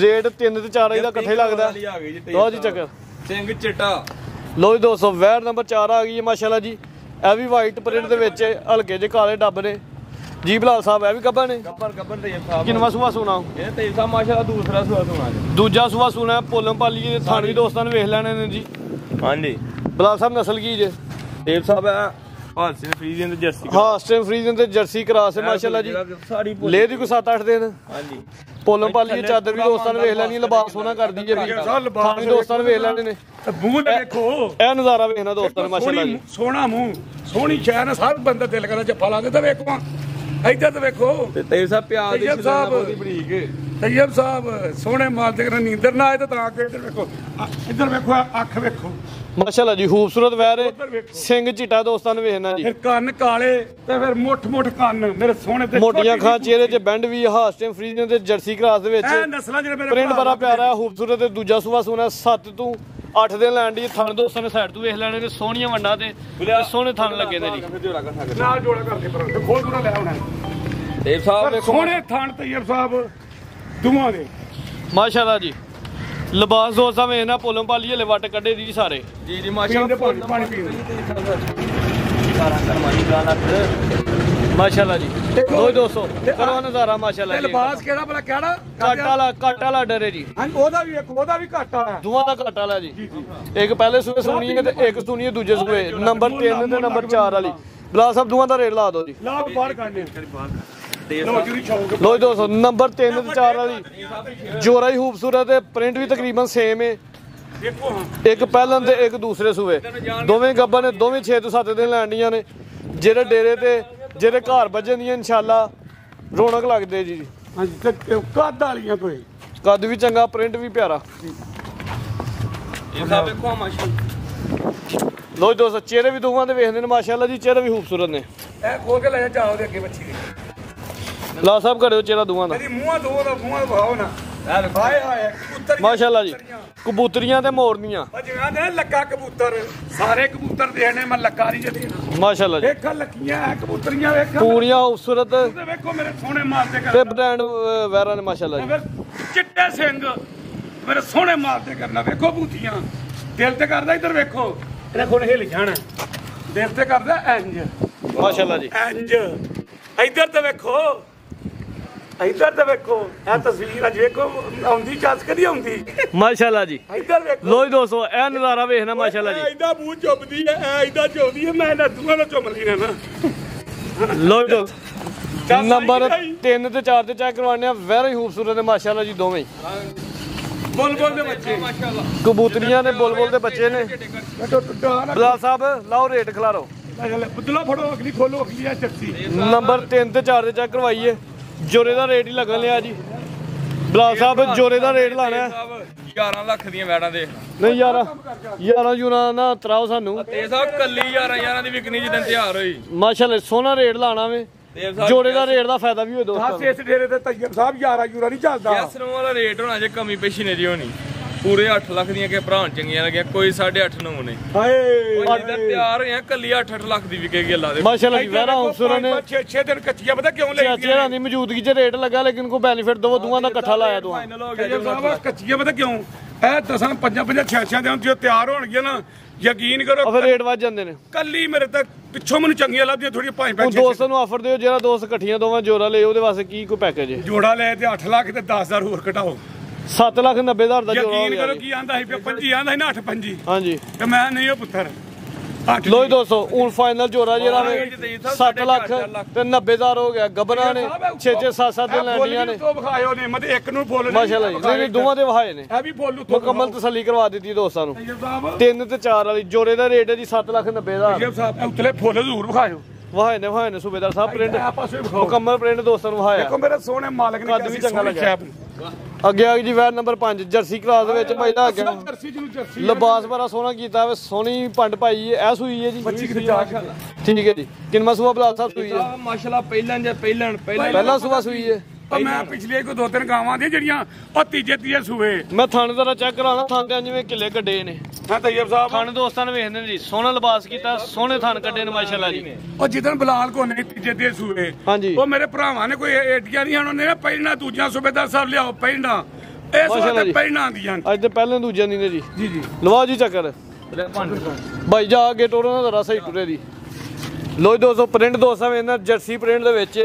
ਰੇਟ 3 ਤੇ 4 ਇਹਦਾ ਇਕੱਠਾ ਹੀ ਲੱਗਦਾ। ਲੋ ਜੀ ਚੱਕਰ। ਸਿੰਘ ਚਿੱਟਾ। ਲੋ ਜੀ ਦੋਸਤੋ, ਵੈਰ ਨੰਬਰ 4 ਆ ਗਈ ਹੈ ਮਾਸ਼ਾਅੱਲਾ ਜੀ। ਇਹ ਵੀ ਵਾਈਟ ਪ੍ਰਿੰਟ ਦੇ ਵਿੱਚ ਹਲਕੇ ਜਿਹੇ ਕਾਲੇ ਡੱਬ ਨੇ ਜੀ। ਬਲਾਲ ਸਾਹਿਬ ਇਹ ਵੀ ਗੱਬਨ ਨੇ। ਗੱਬਰ ਤਈਬ ਸਾਹਿਬ ਕਿੰਨਵਾਂ ਸੂਆ ਸੁਣਾ? ਇਹ ਤਈਬ ਸਾਹਿਬ ਮਾਸ਼ਾਅੱਲਾ ਦੂਸਰਾ ਸੂਆ ਸੁਣਾ ਜੀ। ਦੂਜਾ ਸੂਆ ਸੁਣਾ। ਭੋਲਮ ਪਾਲੀ ਦੇ ਥਣ ਵੀ ਦੋਸਤਾਂ ਨੇ ਵੇਖ ਲੈਣੇ ਨੇ ਜੀ। ਹਾਂਜੀ ਬਲਾਲ ਸਾਹਿਬ ਨਸਲ ਕੀ ਜੇ? ਤਈਬ ਸਾਹਿਬ ਹਾਲਸੇ ਫਰੀਜ਼ਨ ਤੇ ਜਰਸੀ। ਹਾਂ ਸਟੇਮ ਫਰੀਜ਼ਨ ਤੇ ਜਰਸੀ ਕਰਾਸ ਹੈ ਮਾਸ਼ਾਅੱਲਾ ਜੀ। ਸਾਰੀ ਲੈ ਦੀ ਕੋਈ 7-8 ਦਿਨ। ਹਾਂਜੀ। ਭੋਲਮ ਪਾਲੀ ਦੀ ਚਾਦਰ ਵੀ ਦੋਸਤਾਂ ਨੇ ਵੇਖ ਲੈਣੀ। ਲਿਬਾਸ ਸੋਹਣਾ ਕਰਦੀ ਹੈ ਵੀ। ਥਣ ਵੀ ਦੋਸਤਾਂ ਨੇ ਵੇਖ ਲੈਣੇ ਨੇ। ਮੂੰਹ ਤੇ ਵੇਖੋ। ਇਹ ਨਜ਼ਾਰਾ ਵੇਖਣਾ ਦੋਸਤਾਂ ਨੇ ਮਾਸ਼ਾਅੱਲਾ ਜੀ। ਸੋਹਣਾ ਮੂੰਹ, ਸੋਹਣੀ ਸ਼ੈ ਨਾ ਸਭ ਬੰਦਾ ਦਿਲ ਕਰਦਾ ਚੱਪਾ ਲਾ ਕੇ ਤਾਂ ਵੇਖੋ। ਇੱਧਰ ਤਾਂ ਵੇਖੋ। ਤੇ ਤਈਬ ਸਾਹਿਬ ਪਿਆਰ ਦੀ ਤਈਬ ਸ਼ਬਦਾਂ ਸਾਹਿਬ। ਬਹੁਤੀ ਬਰੀਕ। ਤਈਬ ਸਾਹਿਬ ਸੋਹਣੇ ਮਾਲ ਤੇ ਨੀਂਦਰ ਨਾ ਆਏ ਤਾਂ ਕਿ ਇੱਧਰ ਵੇਖੋ। ਇੱਧਰ ਵੇਖੋ, ਅੱਖ ਵੇਖੋ ਮਾਸ਼ਾਅੱਲਾ ਜੀ। ਖੂਬਸੂਰਤ ਵੈਰ ਸਿੰਘ ਚਿੱਟਾ ਦੋਸਤਾਂ ਨੇ ਵੇਖਣਾ ਜੀ। ਫਿਰ ਕੰਨ ਕਾਲੇ ਤੇ ਫਿਰ ਮੁੱਠ ਕੰਨ ਮੇਰੇ ਸੋਹਣੇ ਤੇ ਮੋਟੀਆਂ ਅੱਖਾਂ, ਚਿਹਰੇ 'ਚ ਬੈਂਡ ਵੀ। ਹਾਸਟਮ ਫਰੀਜ਼ਨ ਤੇ ਜਰਸੀ ਕਰਾਸ ਦੇ ਵਿੱਚ ਇਹ ਨਸਲਾਂ ਜਿਹੜੇ ਮੇਰੇ ਪ੍ਰਿੰਟ ਬੜਾ ਪਿਆਰਾ ਹੈ, ਖੂਬਸੂਰਤ। ਤੇ ਦੂਜਾ ਸੂਆ ਸੁਣਾ 7 ਤੋਂ 8 ਦਿਨ ਲੈਣ ਦੀ। ਥਣ ਦੋਸਤਾਂ ਨੇ ਸਾਈਡ ਤੋਂ ਵੇਖ ਲੈਣੇ ਨੇ। ਸੋਹਣੀਆਂ ਵੰਡਾਂ ਤੇ ਸੋਹਣੇ ਥਣ ਲੱਗੇ ਨੇ ਜੀ। ਨਾਲ ਜੋੜਾ ਕਰਦੇ ਪਰ ਖੋਲ ਦੂਰਾ ਲੈ ਆਉਣਾ। ਤਈਬ ਸਾਹਿਬ ਵੇਖੋ ਸੋਹਣੇ ਥਣ ਤਈਬ ਸਾਹਿਬ ਦੋਵਾਂ ਦੇ ਮਾਸ਼ਾਅੱਲਾ ਜੀ। ਲਿਬਾਸ ਦੋਸਤਾਂ ਵੇਖਣਾ। ਭੋਲਮ ਪਾਲੀ ਹਲੇ ਵੱਟ ਕੱਢੇ ਦੀ ਸਾਰੇ ਜੀ ਜੀ ਮਾਸ਼ਾਅੱਲਾ ਪਾਣੀ ਪੀਣ। ਮਾਸ਼ਾਅੱਲਾ ਜੀ। ਲੋ ਜੀ ਦੋਸਤੋ ਕਰੋ ਨਜ਼ਾਰਾ ਮਾਸ਼ਾਅੱਲਾ ਜੀ। ਲਿਬਾਸ ਕਿਹੜਾ ਭਲਾ ਕਿਹੜਾ ਕੱਟ ਵਾਲਾ ਡਰ ਹੈ ਜੀ। ਹਾਂਜੀ ਉਹਦਾ ਵੀ ਘੱਟ ਵਾਲਾ ਦੋਵਾਂ ਦਾ ਕੱਟ ਵਾਲਾ ਜੀ। ਇੱਕ ਪਹਿਲੇ ਸੂਏ ਸੁਣੀ ਹੈ ਤੇ ਇੱਕ ਸੁਣੀ ਹੈ ਦੂਜੇ ਸੂਏ, ਨੰਬਰ 3 ਤੇ ਨੰਬਰ 4 ਵਾਲੀ। ਬਲਾ ਸਾਹਿਬ ਦੋਵਾਂ ਦਾ ਰੇਟ ਲਾ ਦਿਓ ਜੀ। ਲਾ ਬਾਹਰ ਕੱਢਨੇ ਲੋ ਜੀ ਦੋਸਤੋ ਨੰਬਰ 3 ਤੇ 4 ਵਾਲੀ ਜੋਰਾ ਹੀ ਖੂਬਸੂਰਤ ਹੈ, ਪ੍ਰਿੰਟ ਵੀ ਤਕਰੀਬਨ ਸੇਮ ਹੈ। ਦੇਖੋ ਹਾਂ ਇੱਕ ਪਹਿਲਾਂ ਤੇ ਇੱਕ ਦੂਸਰੇ ਸੂਏ, ਦੋਵੇਂ ਗੱਬਾਂ ਨੇ, ਦੋਵੇਂ 6 ਤੋਂ 7 ਦਿਨ ਲੈਣੀਆਂ ਨੇ। ਜਿਹੜੇ ਡੇਰੇ ਤੇ ਜਿਹੜੇ ਘਰ ਵੱਜਣੀਆਂ ਇਨਸ਼ਾਅੱਲਾ ਰੌਣਕ ਲੱਗਦੇ ਜੀ। ਹਾਂਜੀ ਤੇ ਕੱਦ ਵਾਲੀਆਂ ਕੋਈ ਕੱਦ ਵੀ ਚੰਗਾ, ਪ੍ਰਿੰਟ ਵੀ ਪਿਆਰਾ। ਇਹ ਸਭ ਦੇਖੋ ਮਾਸ਼ਾਅੱਲਾ। ਲੋ ਜੀ ਦੋਸਤੋ ਚਿਹਰੇ ਵੀ ਦੋਵਾਂ ਦੇ ਵੇਖਦੇ ਨੇ ਮਾਸ਼ਾਅੱਲਾ ਜੀ, ਚਿਹਰੇ ਵੀ ਖੂਬਸੂਰਤ ਨੇ। ਇਹ ਖੋਲ ਕੇ ਲੈ ਜਾਓ ਦੇ ਅੱਗੇ ਬੱਚੀ ਦੇ ਲਾ ਸਾਹਿਬ ਘੜਿਓ ਚਿਹਰਾ ਦੋਵਾਂ ਦਾ। ਇਹਦੀ ਮੂੰਹਾਂ ਵਿਖਾਓ ਨਾ। ਹਾਏ ਹਾਏ ਕਬੂਤਰ ਮਾਸ਼ਾਅੱਲਾ ਜੀ ਕਬੂਤਰੀਆਂ ਤੇ ਮੋਰਨੀਆਂ ਜਿਵੇਂ ਦੇ ਲੱਕਾ ਕਬੂਤਰ, ਸਾਰੇ ਕਬੂਤਰ ਦੇਣੇ ਮੈਂ ਲੱਕਾ ਨਹੀਂ ਦੇਣਾ। ਮਾਸ਼ਾਅੱਲਾ ਜੀ ਵੇਖ ਲੱਕੀਆਂ ਕਬੂਤਰੀਆਂ ਵੇਖ ਪੂਰੀਆਂ ਖੂਬਸੂਰਤ ਤੇ ਵੇਖੋ ਮੇਰੇ ਸੋਹਣੇ ਮਾਰਦੇ ਤੇ ਕਰ ਬ੍ਰਾਂਡ ਵੈਰਾ ਨੇ ਮਾਸ਼ਾਅੱਲਾ ਜੀ। ਚਿੱਟੇ ਸਿੰਘ ਮੇਰੇ ਸੋਹਣੇ ਮਾਰਦੇ ਕਰਨਾ। ਵੇਖੋ ਬੂਥੀਆਂ ਦਿਲ ਤੇ ਕਰਦਾ, ਇੱਧਰ ਵੇਖੋ ਇਹਨੇ ਖੁਣ ਹਿੱਲ ਜਾਣਾ, ਦਿਲ ਤੇ ਕਰਦਾ ਇੰਜ ਮਾਸ਼ਾਅੱਲਾ ਜੀ। ਇੰਜ ਇੱਧਰ ਤੇ ਵੇਖੋ, ਇੱਧਰ ਤੇ ਵੇਖੋ। ਇਹ ਤਸਵੀਰ ਅੱਜ ਵੇਖੋ ਆਉਂਦੀ ਚੱਸ ਕਦੀ ਆਉਂਦੀ। ਮਾਸ਼ਾਅੱਲਾ ਜੀ ਇੱਧਰ ਵੇਖੋ। ਲੋ ਜੀ ਦੋਸਤੋ ਇਹ ਨਜ਼ਾਰਾ ਵੇਖਣਾ ਮਾਸ਼ਾਅੱਲਾ ਜੀ। ਐਦਾਂ ਮੂੰਹ ਚੁੱਪਦੀ ਹੈ, ਐਦਾਂ ਚੁੱਪਦੀ ਹੈ, ਮੈਂ ਇਹਨਾਂ ਦੋਵਾਂ ਨੂੰ ਚੁੰਮ ਲਈ ਨਾ। ਲੋ ਜੀ ਦੋਸਤੋ ਨੰਬਰ 3 ਤੇ 4 ਤੇ ਚੈੱਕ ਕਰਵਾਉਣੇ ਆ। ਵੈਰੀ ਖੂਬਸੂਰਤ ਨੇ ਮਾਸ਼ਾਅੱਲਾ ਜੀ ਦੋਵੇਂ। ਬੁਲਬੁਲ ਦੇ ਬੱਚੇ ਮਾਸ਼ਾਅੱਲਾ। ਕਬੂਤਰੀਆਂ ਨੇ, ਬੁਲਬੁਲ ਦੇ ਬੱਚੇ ਨੇ। ਬਲਾਲ ਸਾਹਿਬ ਲਾਓ ਰੇਟ ਖਿਲਾਰੋ। ਬਦਲੋ ਫੜੋ, ਅਗਲੀ ਖੋਲੋ, ਅਗਲੀ ਆ ਚੱਸੀ। ਨੰਬਰ 3 ਤੇ 4 ਤੇ ਚੈੱਕ ਕਰਵਾਈਏ। ਜੋਰੇ ਦਾ ਰੇਟ ਹੀ ਲੱਗਣ ਲਿਆ ਜੀ। ਬਲਾਲ ਸਾਹਿਬ ਜੋਰੇ ਦਾ ਰੇਟ ਲਾਣਾ 11 ਲੱਖ ਦੀਆਂ ਵੈੜਾਂ ਦੇ। ਨਹੀਂ ਯਾਰ 11 ਜੂਨਾ ਨਾ ਤਰਾਓ ਸਾਨੂੰ। ਤੇ ਸਾਹਿਬ ਕੱਲੀ 11 ਦੀ ਵਿਕਣੀ ਜਦੋਂ ਤਿਆਰ ਹੋਈ। ਮਾਸ਼ਾਅੱਲਾ ਸੋਹਣਾ ਰੇਟ ਲਾਣਾ ਵੇ। ਜੋੜੇ ਦਾ ਰੇਟ ਦਾ ਫਾਇਦਾ ਵੀ ਹੋਏ ਦੋਸਤੋ। ਖਾਸ ਇਸ ਡੇਰੇ ਤੇ ਤੈਯਬ ਸਾਹਿਬ ਯਾਰਾ ਯੂਰਾ ਨਹੀਂ ਚੱਲਦਾ। ਯੈਸ ਨੂੰ ਵਾਲਾ ਰੇਟ ਹੋਣਾ ਜੇ ਕਮੀ ਪੇਸ਼ੀ ਨੇ ਜੀ ਹੋਣੀ। ਪੂਰੇ 8 ਲੱਖ ਦੀਆਂ ਕਿ ਭਰਾਣ ਚੰਗੀਆਂ ਲੱਗੀਆਂ, ਕੋਈ 8.5 9 ਨੇ। ਹਾਏ ਜਿੱਦਾਂ ਤਿਆਰ ਹੋਏ ਆ ਕੱਲੀ 8-8 ਲੱਖ ਦੀ ਵਿਕੇਗੀ ਅੱਲਾ ਦੇ। ਮਾਸ਼ਾਅੱਲਾ ਜੀ ਵੈਰਾ ਖੂਬਸੂਰਤ ਨੇ। 6 ਦਿਨ ਕੱਚੀਆਂ ਪਤਾ ਕਿਉਂ ਲਈ ਚਾਚਿਆਂ ਦੀ ਮੌਜੂਦਗੀ 'ਚ ਰੇਟ ਲੱਗਾ, ਲੇਕਿਨ ਕੋਈ ਬੈਨੀਫਿਟ ਦੋ ਦੋਵਾਂ ਦਾ ਇਕੱਠਾ ਲਾਇਆ ਦੋਵਾਂ। ਫਾਈਨਲ ਹੋ ਗਿਆ ਤੈਯਬ ਸਾਹਿਬ ਕੱਚੀਆਂ ਪਤਾ ਕਿਉਂ? ਇਹ 10 5 5 6 ਦਿਨ ਜੋ ਤਿਆਰ ਹੋਣਗੀਆਂ ਨਾ, ਯਕੀਨ ਕਰੋ ਫਿਰ ਰੇਟ ਵੱਧ ਜਾਂਦੇ ਨੇ। ਕੱਲੀ ਮੇਰੇ ਤੱਕ ਪਿੱਛੋਂ ਮੈਨੂੰ ਚੰਗੀਆਂ ਲੱਗਦੀਆਂ ਥੋੜੀਆਂ 5 ਉਹ ਦੋਸਤ ਨੂੰ ਆਫਰ ਦਿਓ, ਜਿਹੜਾ ਦੋਸਤ ਇਕੱਠੀਆਂ ਦੋਵਾਂ ਜੋੜਾ ਲਏ ਉਹਦੇ ਵਾਸਤੇ ਕੀ ਕੋਈ ਪੈਕੇਜ ਹੈ? ਜੋੜਾ ਲੈ ਤੇ 8 ਲੱਖ ਤੇ 10,000 ਹੋਰ ਘਟਾਓ। 7,90,000 ਦਾ ਜੋੜਾ ਹੋ ਯਕੀਨ ਗਿਆ ਕਰੋ ਜੀ। ਕੀ ਆਂਦਾ ਸੀ 25 ਆਂਦਾ ਸੀ ਨਾ 8 5 ਹਾਂਜੀ ਤੇ ਮੈਂ ਨਹੀਂ ਉਹ ਪੁੱਤਰ 8 ਲੋ ਜੀ ਦੋਸਤੋ ਹੁਣ ਫਾਈਨਲ ਜੋੜਾ ਜਿਹੜਾ ਵੇ 7 ਲੱਖ ਤੇ 90,000 ਹੋ ਗਿਆ। ਗੱਬਰਾਂ ਨੇ 6 7 ਦਿਨ ਲੈਣੀਆਂ ਨੇ। ਤੋਂ ਵਿਖਾਇਓ ਨੇ ਮਤੇ ਇੱਕ ਨੂੰ ਫੁੱਲ ਮਾਸ਼ਾਅੱਲਾ ਜੀ ਨਹੀਂ ਦੋਵਾਂ ਦੇ ਵਹਾਏ ਨੇ। ਇਹ ਵੀ ਫੁੱਲ ਉੱਤੋਂ ਮੁਕੰਮਲ ਤਸੱਲੀ ਕਰਵਾ ਦਿੱਤੀ ਦੋਸਤਾਂ ਨੂੰ। ਤੈਯਬ ਸਾਹਿਬ 3 ਤੇ 4 ਵਾਲੀ ਜੋੜੇ ਦਾ ਰੇਟ ਹੈ ਜੀ 7,90,000। ਤੈਯਬ ਸਾਹਿਬ ਉਤਲੇ ਫੁੱਲ ਜ਼ਰੂਰ ਵਿਖਾਇਓ। ਵਹਾਏ ਨੇ ਸੂਬੇਦਾਰ ਸਾਹਿਬ ਪ੍ਰਿੰਟ ਆ ਪਾਸੇ ਵਿਖਾਓ। ਮੁਕੰਮਲ ਪ੍ਰਿੰਟ ਦੋਸਤਾਂ ਨੂੰ ਵਹਾਇਆ। ਦੇਖੋ ਮੇਰੇ ਸੋਹਣੇ ਮਾਲਕ ਨੇ ਕੱਦ ਵੀ ਚੰਗਾ ਲੱਗਿਆ। ਅੱਗੇ ਆ ਗਈ ਜੀ ਵੈਰ ਨੰਬਰ 5 ਜਰਸੀ ਕਰਾਸ ਦੇ ਵਿੱਚ ਭਾਈ ਦਾ ਆ ਗਿਆ। ਜਰਸੀ ਜਿਹਨੂੰ ਜਰਸੀ ਲਿਬਾਸ ਬੜਾ ਸੋਹਣਾ ਕੀਤਾ ਵੇ, ਸੋਹਣੀ ਪੰਡ ਪਾਈ ਹੈ। ਇਹ ਸੂਈ ਹੈ ਜੀ। ਠੀਕ ਹੈ ਜੀ। ਕਿੰਨਾ ਸੂਆ ਬਲਾਲ ਸਾਹਿਬ ਸੂਈ ਹੈ? ਮਾਸ਼ਾਅੱਲਾ ਪਹਿਲਾ ਸੂਆ ਸੂਈ ਹੈ। ਮੈਂ ਪਿਛਲੇ ਕੋਈ 2-3 ਗਾਵਾਂ ਦੀਆਂ ਜਿਹੜੀਆਂ ਉਹ ਤੀਜੇ ਸੂਏ। ਮੈਂ ਥਣ ਜ਼ਰਾ ਚੈੱਕ ਕਰਾਣਾ, ਥਣ ਤੇ ਜਿਵੇਂ ਕਿੱਲੇ ਕੱਢੇ ਨੇ। ਹਾਂ ਤੈਯਬ ਸਾਹਿਬ ਥਣ ਦੋਸਤਾਂ ਨੇ ਵੇਖਦੇ ਨੇ ਜੀ, ਸੋਹਣਾ ਲਿਬਾਸ ਕੀਤਾ, ਸੋਹਣੇ ਥਣ ਕੱਢੇ ਨੇ ਮਾਸ਼ਾਅੱਲਾ ਜੀ। ਉਹ ਜਿੱਦਣ ਬਲਾਲ ਕੋ ਨਹੀਂ ਤੀਜੇ ਸੂਏ ਹਾਂਜੀ ਉਹ ਮੇਰੇ ਭਰਾਵਾਂ ਨੇ ਕੋਈ ਏਡੀਆਂ ਨਹੀਂ ਉਹਨਾਂ ਨੇ ਪਹਿਲਾਂ ਦੂਜੀਆਂ ਸੂਬੇਦਾਰ ਸਾਹਿਬ ਲਿਆਓ ਪਹਿਲਾਂ ਇਸ ਵਾਰ ਪਹਿਲਾਂ ਆਂਦੀਆਂ ਅੱਜ ਤੇ ਪਹਿਲੇ ਦੂਜੇ ਨਹੀਂ ਨੇ ਜੀ। ਜੀ ਜੀ ਲਵਾਓ ਜੀ ਚੱਕਰ ਭਾਈ ਜਾ ਅੱਗੇ ਟੋਰੋ ਨਾ ਜ਼ਰਾ ਸਹੀ ਟੁਰੇ ਦੀ। ਲੋ ਦੋਸਤੋ ਪ੍ਰਿੰਟ ਦੋਸਤਾਂ ਵੇਖਣਾ ਜਰਸੀ ਪ੍ਰਿੰਟ ਦੇ ਵਿੱਚ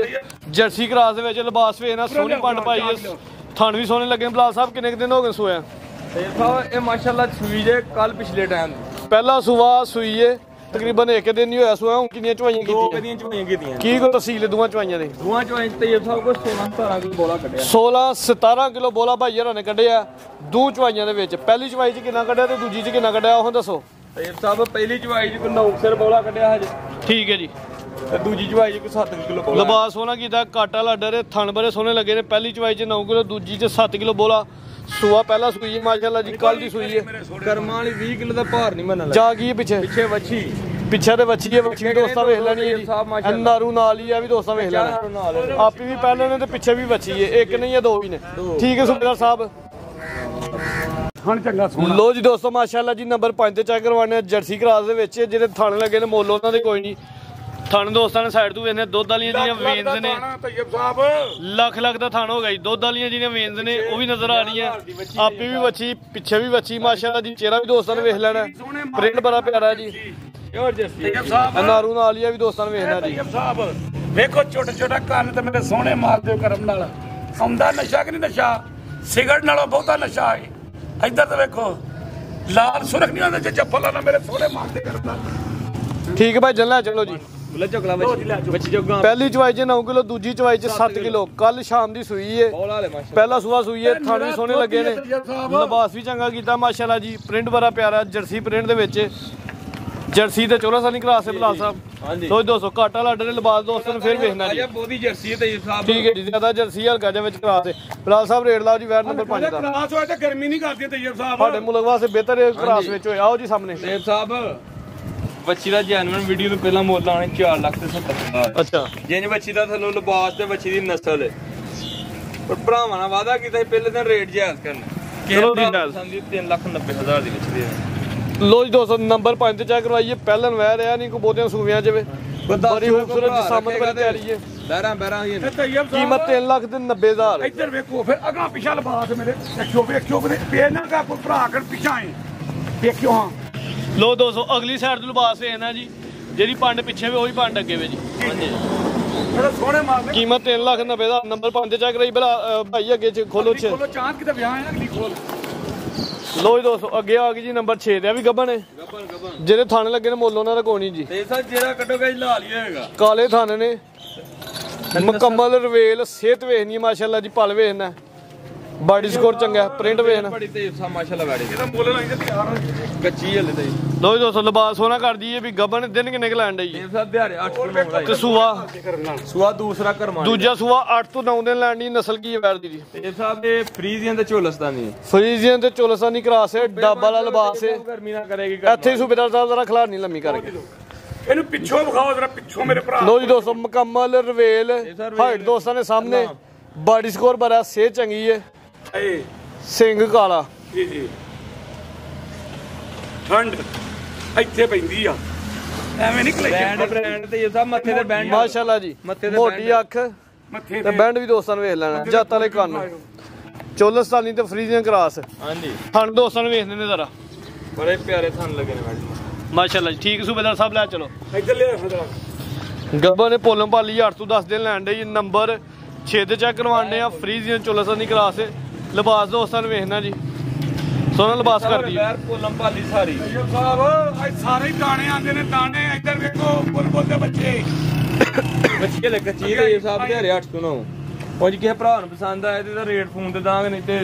ਜਰਸੀ ਕਰਾਸ ਦੇ ਵਿੱਚ ਲਿਬਾਸ ਵੇਖਣਾ, ਸੋਹਣੀ ਪੰਡ ਪਾਈ ਹੈ, ਥਣ ਵੀ ਸੋਹਣੇ ਲੱਗੇ। ਬਲਾਲ ਸਾਹਿਬ ਕਿੰਨੇ ਦਿਨ ਹੋ ਗਏ ਸੋਇਆ? ਇਹ ਮਾਸ਼ਾਅੱਲਾ ਸੂਈ ਜੇ ਕੱਲ ਪਿਛਲੇ ਟਾਈਮ ਪਹਿਲਾ ਸੂਆ ਸੂਈ ਹੈ, ਤਕਰੀਬਨ 1 ਦਿਨ ਹੀ ਹੋਇਆ ਸੂਆ। ਹੁਣ ਕਿੰਨੀਆਂ ਚਵਾਈਆਂ ਦੀਆਂ ਚੋਈਆਂ ਕੀਤੀਆਂ। ਕੀ ਕੋ ਤਹਿਸੀਲ ਦੋਵਾਂ ਚਵਾਈਆਂ ਦੇ? ਦੋਵਾਂ ਚੋਈਆਂ ਤੈਯਬ ਸਾਹਿਬ ਕੋ 16-17 ਕਿਲੋ ਬੋਲਾ ਕੱਢਿਆ। 16-17 ਕਿਲੋ ਬੋਲਾ ਭਾਈ ਹਰਾਂ ਨੇ ਕੱਢਿਆ ਦੋ ਚਵਾਈਆਂ ਦੇ ਵਿੱਚ। ਪਹਿਲੀ ਚਵਾਈ 'ਚ ਕਿੰਨਾ ਕੱਢਿਆ ਤੇ ਦੂਜੀ 'ਚ ਕਿੰਨਾ ਕੱਢਿਆ ਉਹ ਦੱਸੋ। ਤੈਯਬ ਸਾਹਿਬ ਪਹਿਲੀ ਚਵਾਈ 'ਚ ਕੋਈ 9 ਸਿਰ ਬੋਲਾ ਕੱਢਿਆ ਹਜੇ, ਠੀਕ ਹੈ ਜੀ। ਤੇ ਦੂਜੀ ਚਵਾਈ 'ਚ ਕੋਈ 7 ਕਿਲੋ ਬੋਲਾ। ਲਿਬਾਸ ਸੋਹਣਾ ਕੀਤਾ, ਕਾਟਾ ਲਾਡਰ ਹੈ, ਥਣ ਬੜੇ ਸੋਹਣੇ ਲੱਗੇ ਨੇ। ਪਹਿਲੀ ਚਵਾਈ 'ਚ 9 ਕਿਲੋ, ਦੂਜੀ 'ਚ 7 ਕਿਲੋ ਬੋਲਾ। ਸੂਆ ਪਹਿਲਾ ਸੂਈ ਹੈ ਮਾਸ਼ਾਅੱਲਾ ਜੀ, ਕੱਲ ਦੀ ਸੂਈ ਹੈ। ਕਰਮਾਂ ਵਾਲੀ 20 ਕਿਲੋ ਦਾ ਭਾਰ ਨਹੀਂ ਮੰਨਣ ਜਾ ਗਈ ਪਿੱਛੇ ਪਿੱਛੇ ਵੱਛੀ ਪਿੱਛੇ ਤੇ ਵੱਛੀ ਹੈ। ਵੱਛੀ ਦੋਸਤਾਂ ਵੇਖ ਲੈਣੀ ਹੈ ਜੀ। ਨਾਰੂ ਨਾਲ ਹੀ ਆ ਵੀ ਦੋਸਤਾਂ ਵੇਖ ਲੈਣਾ। ਆਪੀ ਵੀ ਪਹਿਲੇ ਨੇ ਤੇ ਪਿੱਛੇ ਵੀ ਵੱਛੀ ਹੈ, ਇੱਕ ਨਹੀਂ ਹੈ ਦੋ ਵੀ ਨੇ। ਠੀਕ ਹੈ ਸੁਬੇਦਾਰ ਸਾਹਿਬ ਹਣ ਚੰਗਾ ਸੋਹਣਾ। ਲੋ ਜੀ ਦੋਸਤੋ ਮਾਸ਼ਾਅੱਲਾ ਜੀ ਨੰਬਰ 5 ਤੇ ਚੈੱਕ ਕਰਵਾਉਣੇ ਜਰਸੀ ਕਰਾਸ ਦੇ ਵਿੱਚ। ਜਿਹੜੇ ਥਣ ਲੱਗੇ ਨੇ ਮੁੱਲ ਉਹਨਾਂ ਦੇ ਕੋਈ ਨਹੀਂ। ਥਣ ਦੋਸਤਾਂ ਨੇ ਸਾਈਡ ਤੋਂ ਵੇਖਦੇ ਦੁੱਧ ਵਾਲੀਆਂ ਜਿਹੜੀਆਂ ਵੇਨਸ ਨੇ, ਤੈਯਬ ਸਾਹਿਬ ਲੱਖ ਦਾ ਥਣ ਹੋ ਗਿਆ ਜੀ। ਦੁੱਧ ਵਾਲੀਆਂ ਜਿਹੜੀਆਂ ਵੇਨਸ ਨੇ ਉਹ ਵੀ ਨਜ਼ਰ ਆ ਰਹੀਆਂ। ਆਪੀ ਵੀ ਵੱਛੀ ਪਿੱਛੇ ਵੀ ਵੱਛੀ ਮਾਸ਼ਾਅੱਲਾ ਜੀ। ਚਿਹਰਾ ਵੀ ਦੋਸਤਾਂ ਨੇ ਵੇਖ ਲੈਣਾ, ਪ੍ਰਿੰਟ ਬੜਾ ਪਿਆਰਾ ਜੀ। ਤੈਯਬ ਸਾਹਿਬ ਨਾਰੂ ਨਾਲ ਹੀ ਆ ਵੀ ਦੋਸਤਾਂ ਨੇ ਵੇਖਣਾ ਜੀ। ਤੈਯਬ ਸਾਹਿਬ ਵੇਖੋ ਛੋਟੇ ਛੋਟਾ ਕੰਨ ਤੇ ਮੇਰੇ ਸੋਹਣੇ ਮਾਰਦੇ ਹੋ ਕਰਮ ਨਾਲ ਆਉਂਦਾ ਨਸ਼ਾ ਕਿ ਨਹੀਂ ਨਸ਼ਾ ਸਿਗਰਟ ਨਾਲੋਂ ਬਹੁਤਾ ਨਸ਼ਾ ਹੈ ਇੱਧਰ ਤੇ ਵੇਖੋ ਲਾਲ ਸੁਰਖ ਨਹੀਂ ਆਉਂਦਾ ਜੇ ਚੱਪਲ ਨਾ ਮੇਰੇ ਸੋਹਣੇ ਮਾਰਦੇ ਕਰਮ ਨਾਲ ਠੀਕ ਹੈ ਭਾਈ ਜੱਲਾ ਚਲੋ ਜੀ ਬੁੱਲੇ ਚੋਕਲਾ ਬੱਚੀ ਜੋਗਾ ਪਹਿਲੀ ਚਵਾਈ 'ਚ 9 ਕਿਲੋ ਦੂਜੀ ਚਵਾਈ 'ਚ 7 ਕਿਲੋ ਕੱਲ ਸ਼ਾਮ ਦੀ ਸੂਈ ਏ ਬੋਲ ਵਾਲੇ ਮਾਸ਼ਾ ਪਹਿਲਾ ਸੂਆ ਸੂਈ ਏ ਥਣ ਵੀ ਸੋਹਣੇ ਲੱਗੇ ਨੇ ਲਿਬਾਸ ਵੀ ਚੰਗਾ ਕੀਤਾ ਮਾਸ਼ਾਅੱਲਾ ਜੀ ਪ੍ਰਿੰਟ ਬੜਾ ਪਿਆਰਾ ਜਰਸੀ ਪ੍ਰਿੰਟ ਦੇ ਵਿੱਚ ਜਰਸੀ ਤੇ 14 ਸਾਲੀ ਕਲਾਸ ਹੈ ਬਲਾਲ ਸਾਹਿਬ ਹਾਂਜੀ 200 ਘਾਟਾ ਲਾਡੇ ਨੇ ਲਿਬਾਸ ਦੋਸਤਾਂ ਨੂੰ ਫਿਰ ਵੇਖਣਾ ਜੀ ਬਹੁਤੀ ਜਰਸੀ ਹੈ ਤੇ ਸਾਹਿਬ ਠੀਕ ਹੈ ਜੀ ਜ਼ਿਆਦਾ ਜਰਸੀ ਹਲਕਾ ਜਿਹਾ ਵਿੱਚ ਕਰਾਸ ਹੈ ਬਲਾਲ ਸਾਹਿਬ ਰੇਟ ਲਾਓ ਜੀ ਵੈਰ ਨੰਬਰ 5 ਦਾ ਕਲਾਸ ਹੋਏ ਤੇ ਗਰਮੀ ਨਹੀਂ ਕਰਦੀ ਤੈਯਬ ਸਾਹਿਬ ਸਾਡੇ ਮੁਲਕ ਵਾਸਤੇ ਬਿਹਤਰ ਕਰਾਸ ਵਿੱਚ ਹੋਏ ਆਓ ਜੀ ਸਾਹਮਣੇ ਦੇਵ ਸਾਹਿਬ ਬੱਚੀ ਦਾ ਜੈਨੂਇਨ ਵੀਡੀਓ ਤੋਂ ਪਹਿਲਾਂ ਮੁੱਲ ਆਣੇ 4 ਲੱਖ ਤੇ 70,000 ਅੱਛਾ ਜਿੰਜ ਬੱਚੀ ਦਾ ਥੱਲੋਂ ਲਿਬਾਸ ਤੇ ਬੱਚੀ ਦੀ ਨਸਲ ਹੈ ਪਰ ਭਰਾਵਾਂ ਨਾਲ ਵਾਅਦਾ ਕੀਤਾ ਸੀ ਪਹਿਲੇ ਦਿਨ ਰੇਟ ਜਾਇਜ਼ ਕਰਨਾ ਚਲੋ ਜੀ ਨਾਲ ਸਮਝੀ 3,90,000 ਦੀ ਵਿੱਚ ਦੇ ਲੋ ਜੀ 200 ਨੰਬਰ 5 ਤੇ ਚੈੱਕ ਕਰਵਾਈਏ ਪਹਿਲਨ ਵਹਿ ਰਿਹਾ ਨਹੀਂ ਕੋ ਬਹੁਤੀਆਂ ਸੂਵੀਆਂ ਚ ਵੇ ਬੜੀ ਖੂਬਸੂਰਤ ਜੀ ਸਾਹਮਣੇ ਬੜੀ ਪਿਆਰੀ ਹੈ ਬਹਿਰਾਂ ਹੀ ਤੇ ਤੈਯਬ ਸਾਹਿਬ ਕੀਮਤ 3,90,000 ਇੱਧਰ ਵੇਖੋ ਫਿਰ ਅਗਾਂ ਪਿਛਾ ਲਬਾਸ ਮੇਰੇ ਵੇਖਿਓ ਪੇ ਨਾ ਕਾ ਕੋਈ ਭਰਾ ਕਰ ਪਿਛਾ ਆਏ ਵੇਖਿਓ ਹਾਂ ਲੋ 200 ਅਗਲੀ ਸਾਈਡ ਤੋਂ ਲਿਬਾਸ ਹੈ ਨਾ ਜੀ ਜਿਹੜੀ ਪੰਡ ਪਿੱਛੇ ਵੇ ਉਹੀ ਪੰਡ ਅੱਗੇ ਵੇ ਜੀ ਹਾਂਜੀ ਬੜਾ ਸੋਹਣੇ ਮਾਰਦੇ ਕੀਮਤ 3,90,000 ਨੰਬਰ 5 ਤੇ ਚੈੱਕ ਕਰਾਈ ਭਲਾ ਭਾਈ ਅੱਗੇ ਚ ਖੋਲੋ ਚ ਖੋਲੋ ਚਾਂਦ ਕਿਤੇ ਵਿਆਹ ਹੈ ਅਗਲੀ ਖੋਲ ਲੋ ਜੀ 200 ਅੱਗੇ ਆ ਗਈ ਜੀ ਨੰਬਰ 6 ਤੇ ਆ ਵੀ ਗੱਬਣ ਹੈ ਗੱਬਨ ਜਿਹੜੇ ਥਾਣੇ ਲੱਗੇ ਨੇ ਮੁੱਲ ਉਹਨਾਂ ਦਾ ਕੋਈ ਨਹੀਂ ਜੀ ਤੇ ਸਰ ਜਿਹੜਾ ਕੱਢੋਗਾ ਜੀ ਲਾ ਲਿਆ ਹੋਏਗਾ ਕਾਲੇ ਥਾਣੇ ਨੇ ਮੁਕੰਮਲ ਰਵੇਲ ਸਿਹਤ ਵੇਖਣੀ ਮਾਸ਼ਾਅੱਲਾ ਜੀ ਪਲ ਵੇਖਣਾ ਬਾਡੀ ਸਕੋਰ ਚੰਗਾ ਪ੍ਰਿੰਟ ਵੇਖਣਾ ਬੜੀ ਤੇ ਮਾਸ਼ਾਅੱਲਾ ਬੈੜੀ ਇਹਦਾ ਮੁੱਲ ਲਾਈ ਤੇ ਤਿਆਰ ਹੋ ਕੱਚੀ ਹਲੇ ਤੇ ਲੋ ਜੀ 200 ਲਿਬਾਸ ਸੋਨਾ ਕਰ ਦਈਏ ਵੀ ਗੱਬਣ ਦਿਨ ਕਿੰਨੇ ਕ ਲੈਣ ਡਈ ਦੇਵ ਸਾਹਿਬ ਦਿਹਾੜੇ 8 ਕਿਲੋ ਤੇ ਸੂਆ ਸੂਆ ਦੂਸਰਾ ਕਰਮਾ ਦੂਜਾ ਸੂਆ 8 ਤੋਂ 9 ਦਿਨ ਲੈਣ ਦੀ ਨਸਲ ਕੀ ਹੈ ਵੈਰ ਦੀ ਜੀ ਦੇਵ ਸਾਹਿਬ ਦੇ ਫਰੀਜ਼ੀਅਨ ਤੇ ਝੋਲਸਤਾਨੀ ਫਰੀਜ਼ੀਅਨ ਤੇ ਚੋਲਸਾਨੀ ਕਰਾਸ ਹੈ ਡੱਬ ਵਾਲਾ ਲਿਬਾਸ ਹੈ ਗਰਮੀ ਨਾ ਕਰੇਗੀ ਇੱਥੇ ਹੀ ਸੂਬੇਦਾਰ ਸਾਹਿਬ ਜ਼ਰਾ ਖਿਲਾਰ ਨਹੀਂ ਲੰਮੀ ਕਰਕੇ ਇਹਨੂੰ ਪਿੱਛੋਂ ਵਿਖਾਓ ਜਰਾ ਪਿੱਛੋਂ ਮੇਰੇ ਭਰਾ ਲੋ ਜੀ 200 ਮੁਕੰਮਲ ਰਵੇਲ ਹਾਈਟ ਦੋਸਤਾਂ ਨੇ ਸਾਹਮਣੇ ਬਾਡੀ ਸਕੋਰ ਬੜਾ ਸਿਹਤ ਚੰਗੀ ਹੈ ਏ ਸਿੰਘ ਕਾਲਾ ਜੀ ਜੀ ਠੰਡ ਇੱਥੇ ਪੈਂਦੀ ਆ ਐਵੇਂ ਨਹੀਂ ਬ੍ਰਾਂਡ ਤੇ ਇਹ ਸਭ ਮੱਥੇ ਤੇ ਬੈਂਡ ਮਾਸ਼ਾਅੱਲਾ ਜੀ ਮੱਥੇ ਤੇ ਮੋਟੀ ਅੱਖ ਮੱਥੇ ਤੇ ਬੈਂਡ ਵੀ ਦੋਸਤਾਂ ਨੂੰ ਵੇਖ ਲੈਣਾ ਜੱਤ ਵਾਲੇ ਕੰਨ ਚੋਲਸਤਾਨੀ ਤੇ ਫਰੀਜ਼ੀਅਨ ਕਰਾਸ ਹਾਂਜੀ ਹਣ ਦੋਸਤਾਂ ਨੂੰ ਵੇਖਦੇ ਨੇ ਜ਼ਰਾ ਬੜੇ ਪਿਆਰੇ ਥਣ ਲੱਗੇ ਨੇ ਮੈਡਮ ਮਾਸ਼ਾਅੱਲਾ ਜੀ ਠੀਕ ਸੂਬੇਦਾਰ ਸਾਹਿਬ ਲੈ ਚਲੋ ਇੱਧਰ ਲਿਆ ਜਰਾ ਗੱਬਾ ਨੇ ਪੋਲਮ ਪਾਲੀ 8 ਤੋਂ 10 ਦਿਨ ਲੈਣ ਦੇ ਨੰਬਰ 6 ਤੇ ਚੈੱਕ ਕਰਵਾਉਂਦੇ ਆ ਫਰੀਜ਼ੀਅਨ ਚੋਲਸਤਾਨੀ ਕਰਾਸ ਲਿਬਾਸ ਦੋਸਤਾਂ ਨੂੰ ਵੇਖਣਾ ਜੀ ਸੋਨਾ ਲਿਬਾਸ ਕਰਦੀ ਹੈ ਯਾਰ ਕੋਲਮ ਭਾਲੀ ਸਾਰੀ ਤੈਯਬ ਸਾਹਿਬ ਅੱਜ ਸਾਰੇ ਹੀ ਦਾਣੇ ਆਉਂਦੇ ਨੇ ਦਾਣੇ ਇੱਧਰ ਵੇਖੋ ਬੁਲਬੁਲ ਦੇ ਬੱਚੇ ਬੱਚੇ ਲੈ ਕੱਚੀ ਤੇ ਇਹ ਸਾਹਿਬ ਦਿਹਾੜੇ 8 ਤੋਂ 9 ਕੁਝ ਕਿਸੇ ਭਰਾ ਨੂੰ ਪਸੰਦ ਆਇਆ ਤੇ ਇਹਦਾ ਰੇਟ ਫੋਨ ਤੇ ਦਾਂਗੇ ਨਹੀਂ ਤੇ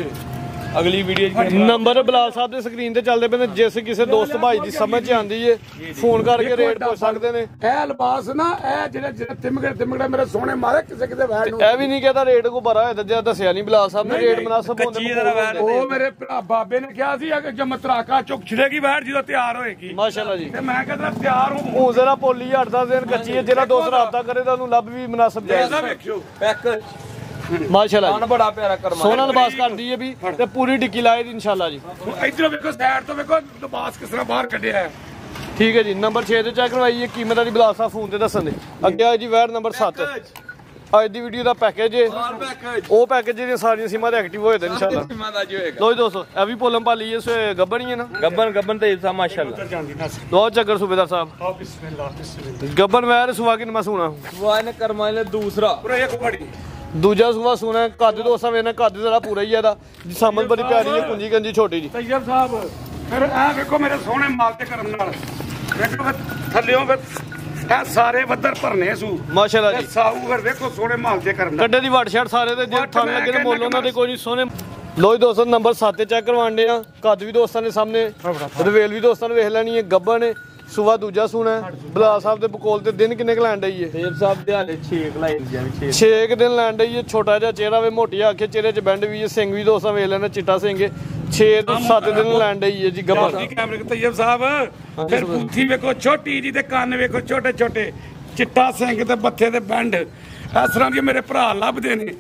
ਅਗਲੀ ਵੀਡੀਓ 'ਚ ਨੰਬਰ ਬਲਾਲ ਸਾਹਿਬ ਦੇ ਸਕਰੀਨ ਤੇ ਚੱਲਦੇ ਪਏ ਨੇ ਜਿਸ ਕਿਸੇ ਦੋਸਤ ਭਾਈ ਦੀ ਸਮਝ ਚ ਆਂਦੀ ਏ ਫੋਨ ਕਰਕੇ ਰੇਟ ਪੁੱਛ ਸਕਦੇ ਨੇ ਇਹ ਲਿਬਾਸ ਨਾ ਇਹ ਜਿਹੜੇ ਤਿਮਗੜੇ ਮੇਰੇ ਸੋਹਣੇ ਮਾਰੇ ਕਿਸੇ ਕਿਤੇ ਵੈਰ ਨੂੰ ਇਹ ਵੀ ਨਹੀਂ ਕਹਿੰਦਾ ਰੇਟ ਕੋ ਬੜਾ ਹੋਇਆ ਤਾਂ ਜੇ ਦੱਸਿਆ ਨਹੀਂ ਬਲਾਲ ਸਾਹਿਬ ਨੇ ਰੇਟ ਮਨਾਸਬ ਹੁੰਦੇ ਉਹ ਮੇਰੇ ਭਰਾ ਬਾਬੇ ਨੇ ਕਿਹਾ ਸੀ ਕਿ ਜਮਤਰਾਕਾ ਚੁੱਕ ਛੜੇਗੀ ਵੈਰ ਜਦੋਂ ਤਿਆਰ ਹੋਏਗੀ ਮਾਸ਼ਾਅੱਲਾ ਜੀ ਤੇ ਮੈਂ ਕਹਿੰਦਾ ਤਿਆਰ ਹੂੰ ਉਹ ਜ਼ਰਾ ਪੋਲੀ 8-10 ਦਿਨ ਕੱਚੀ ਹੈ ਜਿਹੜਾ ਦੋਸਤ ਰਾਬਤਾ ਕਰੇ ਤਾਂ ਉਹਨੂੰ ਲੱਭ ਵੀ ਮਨਾਸਬ ਜਾਏ ਇਹਦਾ ਵੇਖਿਓ ਪੈਕ ਮਾਸ਼ਾਅੱਲਾ ਆਣ ਜੀ ਬੜਾ ਪਿਆਰਾ ਕਰਮਾ ਸੋਨਾ ਲਿਬਾਸ ਕਰਦੀ ਹੈ ਵੀ ਤੇ ਪੂਰੀ ਟਿੱਕੀ ਲਾਏ ਦੀ ਇਨਸ਼ਾਅੱਲਾ ਜੀ ਹੁਣ ਇੱਧਰੋਂ ਵੇਖੋ ਸਾਈਡ ਤੋਂ ਵੇਖੋ ਲਿਬਾਸ ਕਿਸ ਤਰ੍ਹਾਂ ਬਾਹਰ ਕੱਢਿਆ ਹੈ ਠੀਕ ਹੈ ਜੀ ਨੰਬਰ 6 ਤੇ ਚੈੱਕ ਕਰਵਾਈਏ ਕੀਮਤ ਵਾਲੀ ਬਲਾਲ ਸਾਹਿਬ ਫੋਨ ਤੇ ਦੱਸਣ ਦੇ ਅੱਗੇ ਆ ਜੀ ਵੈਰ ਨੰਬਰ 7 ਅੱਜ ਦੀ ਵੀਡੀਓ ਦਾ ਪੈਕੇਜ ਹੈ ਆਲ ਪੈਕੇਜ ਉਹ ਪੈਕੇਜ ਦੀਆਂ ਸਾਰੀਆਂ ਸੀਮਾਂ ਤੇ ਐਕਟਿਵ ਹੋਏ ਤੇ ਇਨਸ਼ਾਅੱਲਾ ਸੀਮਾ ਦਾ ਜੀ ਹੋਏਗਾ ਲੋ ਜੀ ਦੋਸਤੋ ਇਹ ਵੀ ਪੋਲਮ ਪਾਲੀ ਹੈ ਗੱਬਣੀ ਹੈ ਨਾ ਗੱਬਨ ਤੇ ਇਸਾ ਮਾਸ਼ਾਅੱਲਾ ਜਾਂਦੀ ਨਸ ਲੋ ਚੱਕਰ ਸੂਬੇਦਾਰ ਸਾਹਿਬ ਆ ਬਿਸਮਿਲ੍ਲਾ ਗੱਬਨ ਵੈਰ ਸੁਆ ਕਿ ਮਸੂਣਾ ਵਾਹ ਨੇ ਕਰਮਾ ਨੇ ਦੂਸਰਾ ਪੂਰਾ ਇੱਕ ਘੜੀ ਦੂਜਾ ਸੂਆ ਸੁਣਾ ਕੱਦ ਦੋਸਤਾਂ ਵੇਖਣਾ ਕੱਦ ਜ਼ਰਾ ਪੂਰਾ ਹੀ ਹੈ ਇਹਦਾ ਜੀ ਸਾਮਲ ਬੜੀ ਪਿਆਰੀ ਹੈ ਕੁੰਜੀ ਕੰਜੀ ਛੋਟੀ ਜੀ ਤੈਯਬ ਸਾਹਿਬ ਫਿਰ ਇਹ ਵੇਖੋ ਮੇਰੇ ਸੋਹਣੇ ਮਾਲ ਤੇ ਕਰਨ ਨਾਲ ਵੇਖੋ ਥੱਲਿਓਂ ਫਿਰ ਇਹ ਸਾਰੇ ਵੱਦਰ ਭਰਨੇ ਸੂ ਮਾਸ਼ਾਅੱਲਾ ਜੀ ਸਾਊ ਫਿਰ ਵੇਖੋ ਸੋਹਣੇ ਮਾਲ ਤੇ ਕਰਨ ਨਾਲ ਕੱਡੇ ਦੀ ਵਟ ਸ਼ਰਟ ਸਾਰੇ ਤੇ ਜੇ ਥਣ ਲੱਗੇ ਨੇ ਮੁੱਲ ਉਹਨਾਂ ਦੇ ਕੋਈ ਨਹੀਂ ਸੋਹਣੇ ਲੋ ਜੀ ਦੋਸਤੋ ਨੰਬਰ 7 ਤੇ ਚੈੱਕ ਕਰਵਾਉਂਦੇ ਆ ਕੱਦ ਵੀ ਦੋਸਤਾਂ ਨੇ ਸਾਹਮਣੇ ਰਵੇਲ ਵੀ ਦੋਸਤਾਂ ਨੇ ਵੇਖ ਲੈਣੀ ਹੈ ਗੱਬਨ ਨੇ ਸੁਆ ਦੂਜਾ ਸੂਣਾ ਬਲਾਲ ਸਾਹਿਬ ਦੇ ਬਕੋਲ ਤੇ ਦਿਨ ਕਿੰਨੇ ਕ ਲੈਣ ਡਈ ਏ ਦੇਵ ਸਾਹਿਬ ਦਿਹਾੜੇ 6 ਲਾਈ ਜਾਂ 6 ਦਿਨ ਲੈਣ ਡਈ ਏ ਛੋਟਾ ਜਿਹਾ ਚਿਹਰਾ ਵੇ ਮੋਟੀ ਆਖੇ ਚਿਹਰੇ 'ਚ ਬੈਂਡ ਵੀ ਏ ਸਿੰਘ ਵੀ ਦੋਸਤਾਂ ਵੇਖ ਲੈਣਾ ਚਿੱਟਾ ਸਿੰਘ 6 ਤੋਂ 7 ਦਿਨ ਲੈਣ ਡਈ ਏ ਜੀ ਗੱਬਨ ਕੈਮਰੇ ਤੇ ਤੈਯਬ ਸਾਹਿਬ ਫਿਰ ਬੁੱਥੀ ਵੇਖੋ ਛੋਟੀ ਜੀ ਤੇ ਕੰਨ ਵੇਖੋ ਛੋਟੇ ਛੋਟੇ ਚਿੱਟਾ ਸਿੰਘ ਤੇ ਬੱਥੇ ਤੇ ਬੈਂਡ ਇਸ ਤਰ੍ਹਾਂ ਦੀ ਮੇਰੇ ਭਰਾ ਲੱਭਦੇ ਨੇ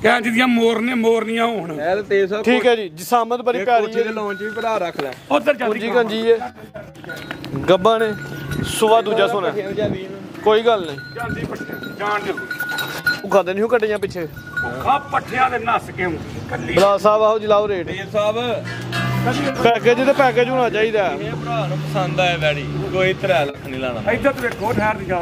ਕਹਿ ਜਿਹਦੀਆਂ ਮੋਰਨੀਆਂ ਹੋਣ ਇਹ ਤੇ ਸਾਹਿਬ ਠੀਕ ਹੈ ਜੀ ਜਸਾਮਤ ਬੜੀ ਪਿਆਰੀ ਕੋਠੀ ਦੇ ਲਾਉਣ ਚ ਵੀ ਭਰਾ ਰੱਖ ਲੈ ਉਧਰ ਜਾਂਦੀ ਕੁੰਜੀ ਕੰਜੀ ਏ ਗੱਬਾ ਨੇ ਸੁਆ ਦੂਜਾ ਸੋਨਾ ਕੋਈ ਗੱਲ ਨਹੀਂ ਜਾਂਦੀ ਪੱਠੇ ਜਾਣ ਦਿਓ ਉਹ ਖਾਦੇ ਨਹੀਂ ਕੱਟੀਆਂ ਪਿੱਛੇ ਭੁੱਖਾ ਪੱਠਿਆਂ ਦੇ ਨੱਸ ਕੇ ਕੱਲੀ ਬਲਾਲ ਸਾਹਿਬ ਆਓ ਜਲਾਓ ਰੇਟ ਦੇਵ ਸਾਹਿਬ ਪੈਕੇਜ ਤੇ ਪੈਕੇਜ ਹੋਣਾ ਚਾਹੀਦਾ ਇਹ ਭਰਾ ਨੂੰ ਪਸੰਦ ਆਇਆ ਵੈੜੀ ਕੋਈ 3 ਲੱਖ ਨਹੀਂ ਲਾਣਾ ਇੱਧਰ ਤੇ ਵੇਖੋ ਠਹਿਰ ਦੀ ਜਾ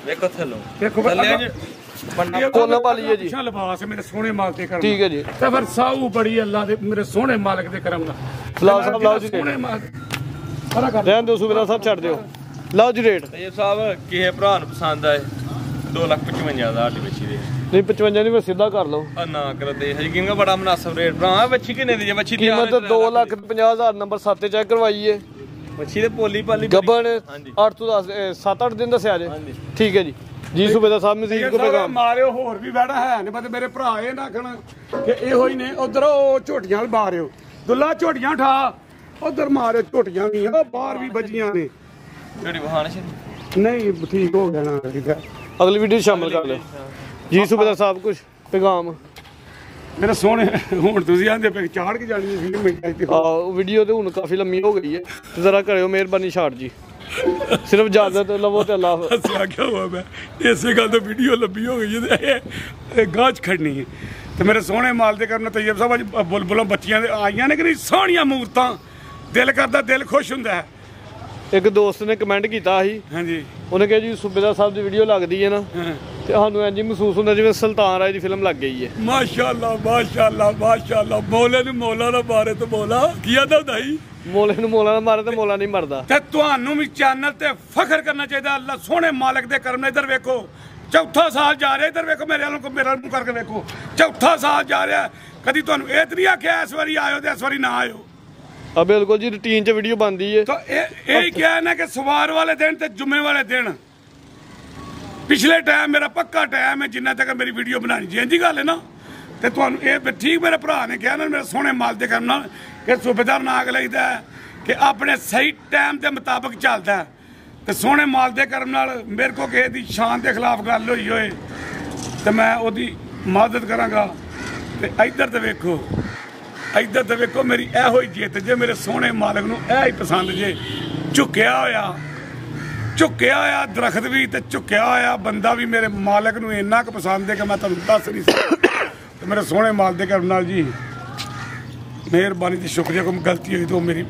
ਦੇਖੋ ਥੱਲੋਂ ਦੇਖੋ ਥੱਲੇ ਕੋਲਾ ਪਾ ਲਈਏ ਜੀ। ਅੱਛਾ ਲਿਬਾਸ ਮੇਰੇ ਸੋਹਣੇ ਮਾਲਕ ਦੇ ਕਰਮ ਠੀਕ ਹੈ ਜੀ। ਤੇ ਫਿਰ ਸਾਊ ਬੜੀ ਅੱਲਾ ਦੇ ਮੇਰੇ ਸੋਹਣੇ ਮਾਲਕ ਦੇ ਕਰਮ ਨਾਲ। ਫਿਲਹਾਲ ਸਾਹਿਬ ਲਾਓ ਜੀ ਸੋਹਣੇ ਮਾਲਕ ਸਾਰਾ ਕਰ ਰਹਿਣ ਦਿਓ ਸੂਬੇਦਾਰ ਸਾਹਿਬ ਛੱਡ ਦਿਓ। ਲਓ ਜੀ ਰੇਟ ਇਹ ਸਾਹਿਬ ਕਿਸੇ ਭਰਾ ਨੂੰ ਪਸੰਦ ਆਏ 2,55,000 ਦਾ ਸਾਡੀ ਬੱਚੀ ਦੇ ਨਹੀਂ 55 ਨਹੀਂ ਮੈਂ ਸਿੱਧਾ ਕਰ ਲਓ। ਆ ਨਾ ਕਰਦੇ ਯਕੀਨ ਬੜਾ ਮੁਨਾਸਬ ਰੇਟ ਭਰਾ। ਬੱਚੀ ਕਿੰਨੇ ਦੀ ਜੇ ਬੱਚੀ ਦੀ ਕੀਮਤ 2,50,000 ਨੰਬਰ 7 ਤੇ ਚੈੱਕ ਕਰਵਾਈਏ। ਬੱਚੀ ਦੇ ਪੋਲੀ ਪਾਲੀ ਗੱਬਣ ਹਾਂਜੀ 8 ਤੋਂ 10 7-8 ਦਿਨ ਦੱਸਿਆ ਜੇ। ਠੀਕ ਹੈ ਜੀ। ਜੀ ਸੂਬੇਦਾਰ ਸਾਹਿਬ ਮਜ਼ੀਦ ਕੋ ਪੈਗਾਮ ਮਾਰਿਓ ਹੋਰ ਵੀ ਬੈਠਾ ਹੈ ਨੇ ਮੇਰੇ ਭਰਾ ਇਹ ਨਾ ਆਖਣ ਕਿ ਇਹੋ ਹੀ ਨੇ ਉਧਰ ਉਹ ਝੋਟੀਆਂ ਮਾਰਿਓ ਦੁੱਲਾ ਝੋਟੀਆਂ ਠਾ ਉਧਰ ਮਾਰਿਓ ਝੋਟੀਆਂ ਵੀ ਆ ਬਾਹਰ ਵੀ ਵੱਜੀਆਂ ਨੇ ਜਿਹੜੀ ਵਹਾਨ ਸੀ ਨਹੀਂ ਠੀਕ ਹੋ ਗਿਆ ਨਾ ਠੀਕ ਹੈ ਅਗਲੀ ਵੀਡੀਓ ਸ਼ਾਮਲ ਕਰ ਲਿਓ। ਜੀ ਸੂਬੇਦਾਰ ਸਾਹਿਬ ਕੁਝ ਪੈਗਾਮ ਮੇਰੇ ਸੋਹਣੇ ਹੁਣ ਤੁਸੀਂ ਆਂਦੇ ਪਏ ਚਾੜ ਕੇ ਜਾਣੀ ਸੀ ਮਿੰਟਾਂ ਚ ਵੀਡੀਓ ਤੇ ਹੁਣ ਕਾਫੀ ਲੰਮੀ ਹੋ ਗਈ ਹੈ ਤੇ ਜ਼ਰਾ ਕਰਿਓ ਮਿਹਰਬਾਨੀ ਛਾੜ ਜੀ। ਸਿਰਫ ਇਜਾਜ਼ਤ ਲਵੋ ਤੇ ਅੱਲਾਹ ਹੱਸਿਆ ਕਿਆ ਹੋਇਆ ਮੈਂ ਇਸੇ ਗੱਲ ਤੋਂ ਵੀਡੀਓ ਲੰਬੀ ਹੋ ਗਈ ਹੈ ਇਹ ਗਾਜ ਖੜਨੀ ਹੈ ਤੇ ਮੇਰੇ ਸੋਹਣੇ ਮਾਲ ਦੇ ਕਰਨ ਤੈਯਬ ਸਾਹਿਬ ਅੱਜ ਬੁਲਬੁਲਾਂ ਬੱਚੀਆਂ ਦੇ ਆਈਆਂ ਨੇ ਕਿ ਨਹੀਂ ਸੋਹਣੀਆਂ ਮੂਰਤਾਂ ਦਿਲ ਕਰਦਾ ਦਿਲ ਖੁਸ਼ ਹੁੰਦਾ ਹੈ। ਇੱਕ ਦੋਸਤ ਨੇ ਕਮੈਂਟ ਕੀਤਾ ਸੀ ਹਾਂਜੀ ਉਹਨੇ ਕਿਹਾ ਜੀ ਸੂਬੇਦਾਰ ਸਾਹਿਬ ਦੀ ਵੀਡੀਓ ਲੱਗਦੀ ਹੈ ਨਾ ਤੇ ਸਾਨੂੰ ਇੰਜ ਮਹਿਸੂਸ ਹੁੰਦਾ ਜਿਵੇਂ ਸੁਲਤਾਨ ਰਾਏ ਦੀ ਫਿਲਮ ਲੱਗ ਗਈ ਹੈ। ਮਾਸ਼ਾਅੱਲਾ ਮਾਸ਼ਾਅੱਲਾ ਮਾਸ਼ਾਅੱਲਾ ਮੌਲੇ ਨੂੰ ਮੌਲਾ ਨਾ ਮਾਰੇ ਤੇ ਮੌਲਾ ਕੀ ਆਦਾ ਹੁੰਦਾ ਜੀ ਮੋਲੇ ਨੂੰ ਮੋਲਾ ਨਾ ਮਾਰੇ ਤੇ ਮੋਲਾ ਨਹੀਂ ਮਰਦਾ। ਤੇ ਤੁਹਾਨੂੰ ਵੀ ਚੈਨਲ ਤੇ ਫਖਰ ਕਰਨਾ ਚਾਹੀਦਾ ਅੱਲਾ ਸੋਹਣੇ ਮਾਲਕ ਦੇ ਕਰਮ ਨਾਲ। ਇੱਧਰ ਵੇਖੋ ਚੌਥਾ ਸਾਲ ਜਾ ਰਿਹਾ ਇੱਧਰ ਵੇਖੋ ਮੇਰੇ ਵੱਲੋਂ ਮੇਰਾ ਮੂੰਹ ਕਰਕੇ ਵੇਖੋ ਚੌਥਾ ਸਾਲ ਜਾ ਰਿਹਾ ਕਦੀ ਤੁਹਾਨੂੰ ਇਹ ਨਹੀਂ ਆਖਿਆ ਇਸ ਵਾਰੀ ਆਇਓ ਤੇ ਇਸ ਵਾਰੀ ਨਾ ਆਇਓ। ਆ ਬਿਲਕੁਲ ਜੀ ਰੂਟੀਨ 'ਚ ਵੀਡੀਓ ਬਣਦੀ ਹੈ। ਤਾਂ ਇਹ ਹੀ ਕਿਹਾ ਨਾ ਕਿ ਸਵਾਰ ਵਾਲੇ ਦਿਨ ਤੇ ਜੁਮੇ ਵਾਲੇ ਦਿਨ ਪਿਛਲੇ ਟਾਈਮ ਮੇਰਾ ਪੱਕਾ ਟਾਈਮ ਹੈ ਜਿੰਨਾ ਤੱਕ ਮੇਰੀ ਵੀਡੀਓ ਬਣਾਣੀ ਜੀ ਇੰਜੀ ਗੱਲ ਹੈ ਨਾ। ਤੇ ਤੁਹਾਨੂੰ ਇਹ ਠੀਕ ਮੇਰੇ ਭਰਾ ਨੇ ਕਿਹਾ ਨਾ ਮੇਰੇ ਸੋਹਣੇ ਮਾਲ ਦੇ ਕਰਨ ਨਾਲ ਕਿ ਸੂਬੇਦਾਰ ਨਾਗ ਲਈਦਾ ਕਿ ਆਪਣੇ ਸਹੀ ਟਾਈਮ ਦੇ ਮੁਤਾਬਕ ਚੱਲਦਾ ਤੇ ਸੋਹਣੇ ਮਾਲ ਦੇ ਕਰਨ ਨਾਲ ਮੇਰੇ ਕੋ ਕਿਸੇ ਦੀ ਸ਼ਾਨ ਦੇ ਖਿਲਾਫ ਗੱਲ ਹੋਈ ਹੋਏ ਤੇ ਮੈਂ ਉਹਦੀ ਮਦਦ ਕਰਾਂਗਾ। ਤੇ ਇੱਧਰ ਤੇ ਵੇਖੋ ਮੇਰੀ ਇਹੋ ਹੀ ਜਿੱਤ ਜੇ ਮੇਰੇ ਸੋਹਣੇ ਮਾਲਕ ਨੂੰ ਇਹ ਹੀ ਪਸੰਦ ਜੇ ਝੁਕਿਆ ਹੋਇਆ ਦਰਖਤ ਵੀ ਤੇ ਝੁਕਿਆ ਹੋਇਆ ਬੰਦਾ ਵੀ ਮੇਰੇ ਮਾਲਕ ਨੂੰ ਇੰਨਾ ਕੁ ਪਸੰਦ ਹੈ ਕਿ ਮੈਂ ਤੁਹਾਨੂੰ ਦੱਸ ਨਹੀਂ ਸਕਦਾ। ਤੇ ਮੇਰੇ ਸੋਹਣੇ ਮਾਲ ਦੇ ਕਰਨ ਨਾਲ ਜੀ ਮਿਹਰਬਾਨੀ ਤੇ ਸ਼ੁਕਰੀਆ ਕੋਈ ਗਲਤੀ ਹੋਈ ਤਾਂ ਮੇਰੀ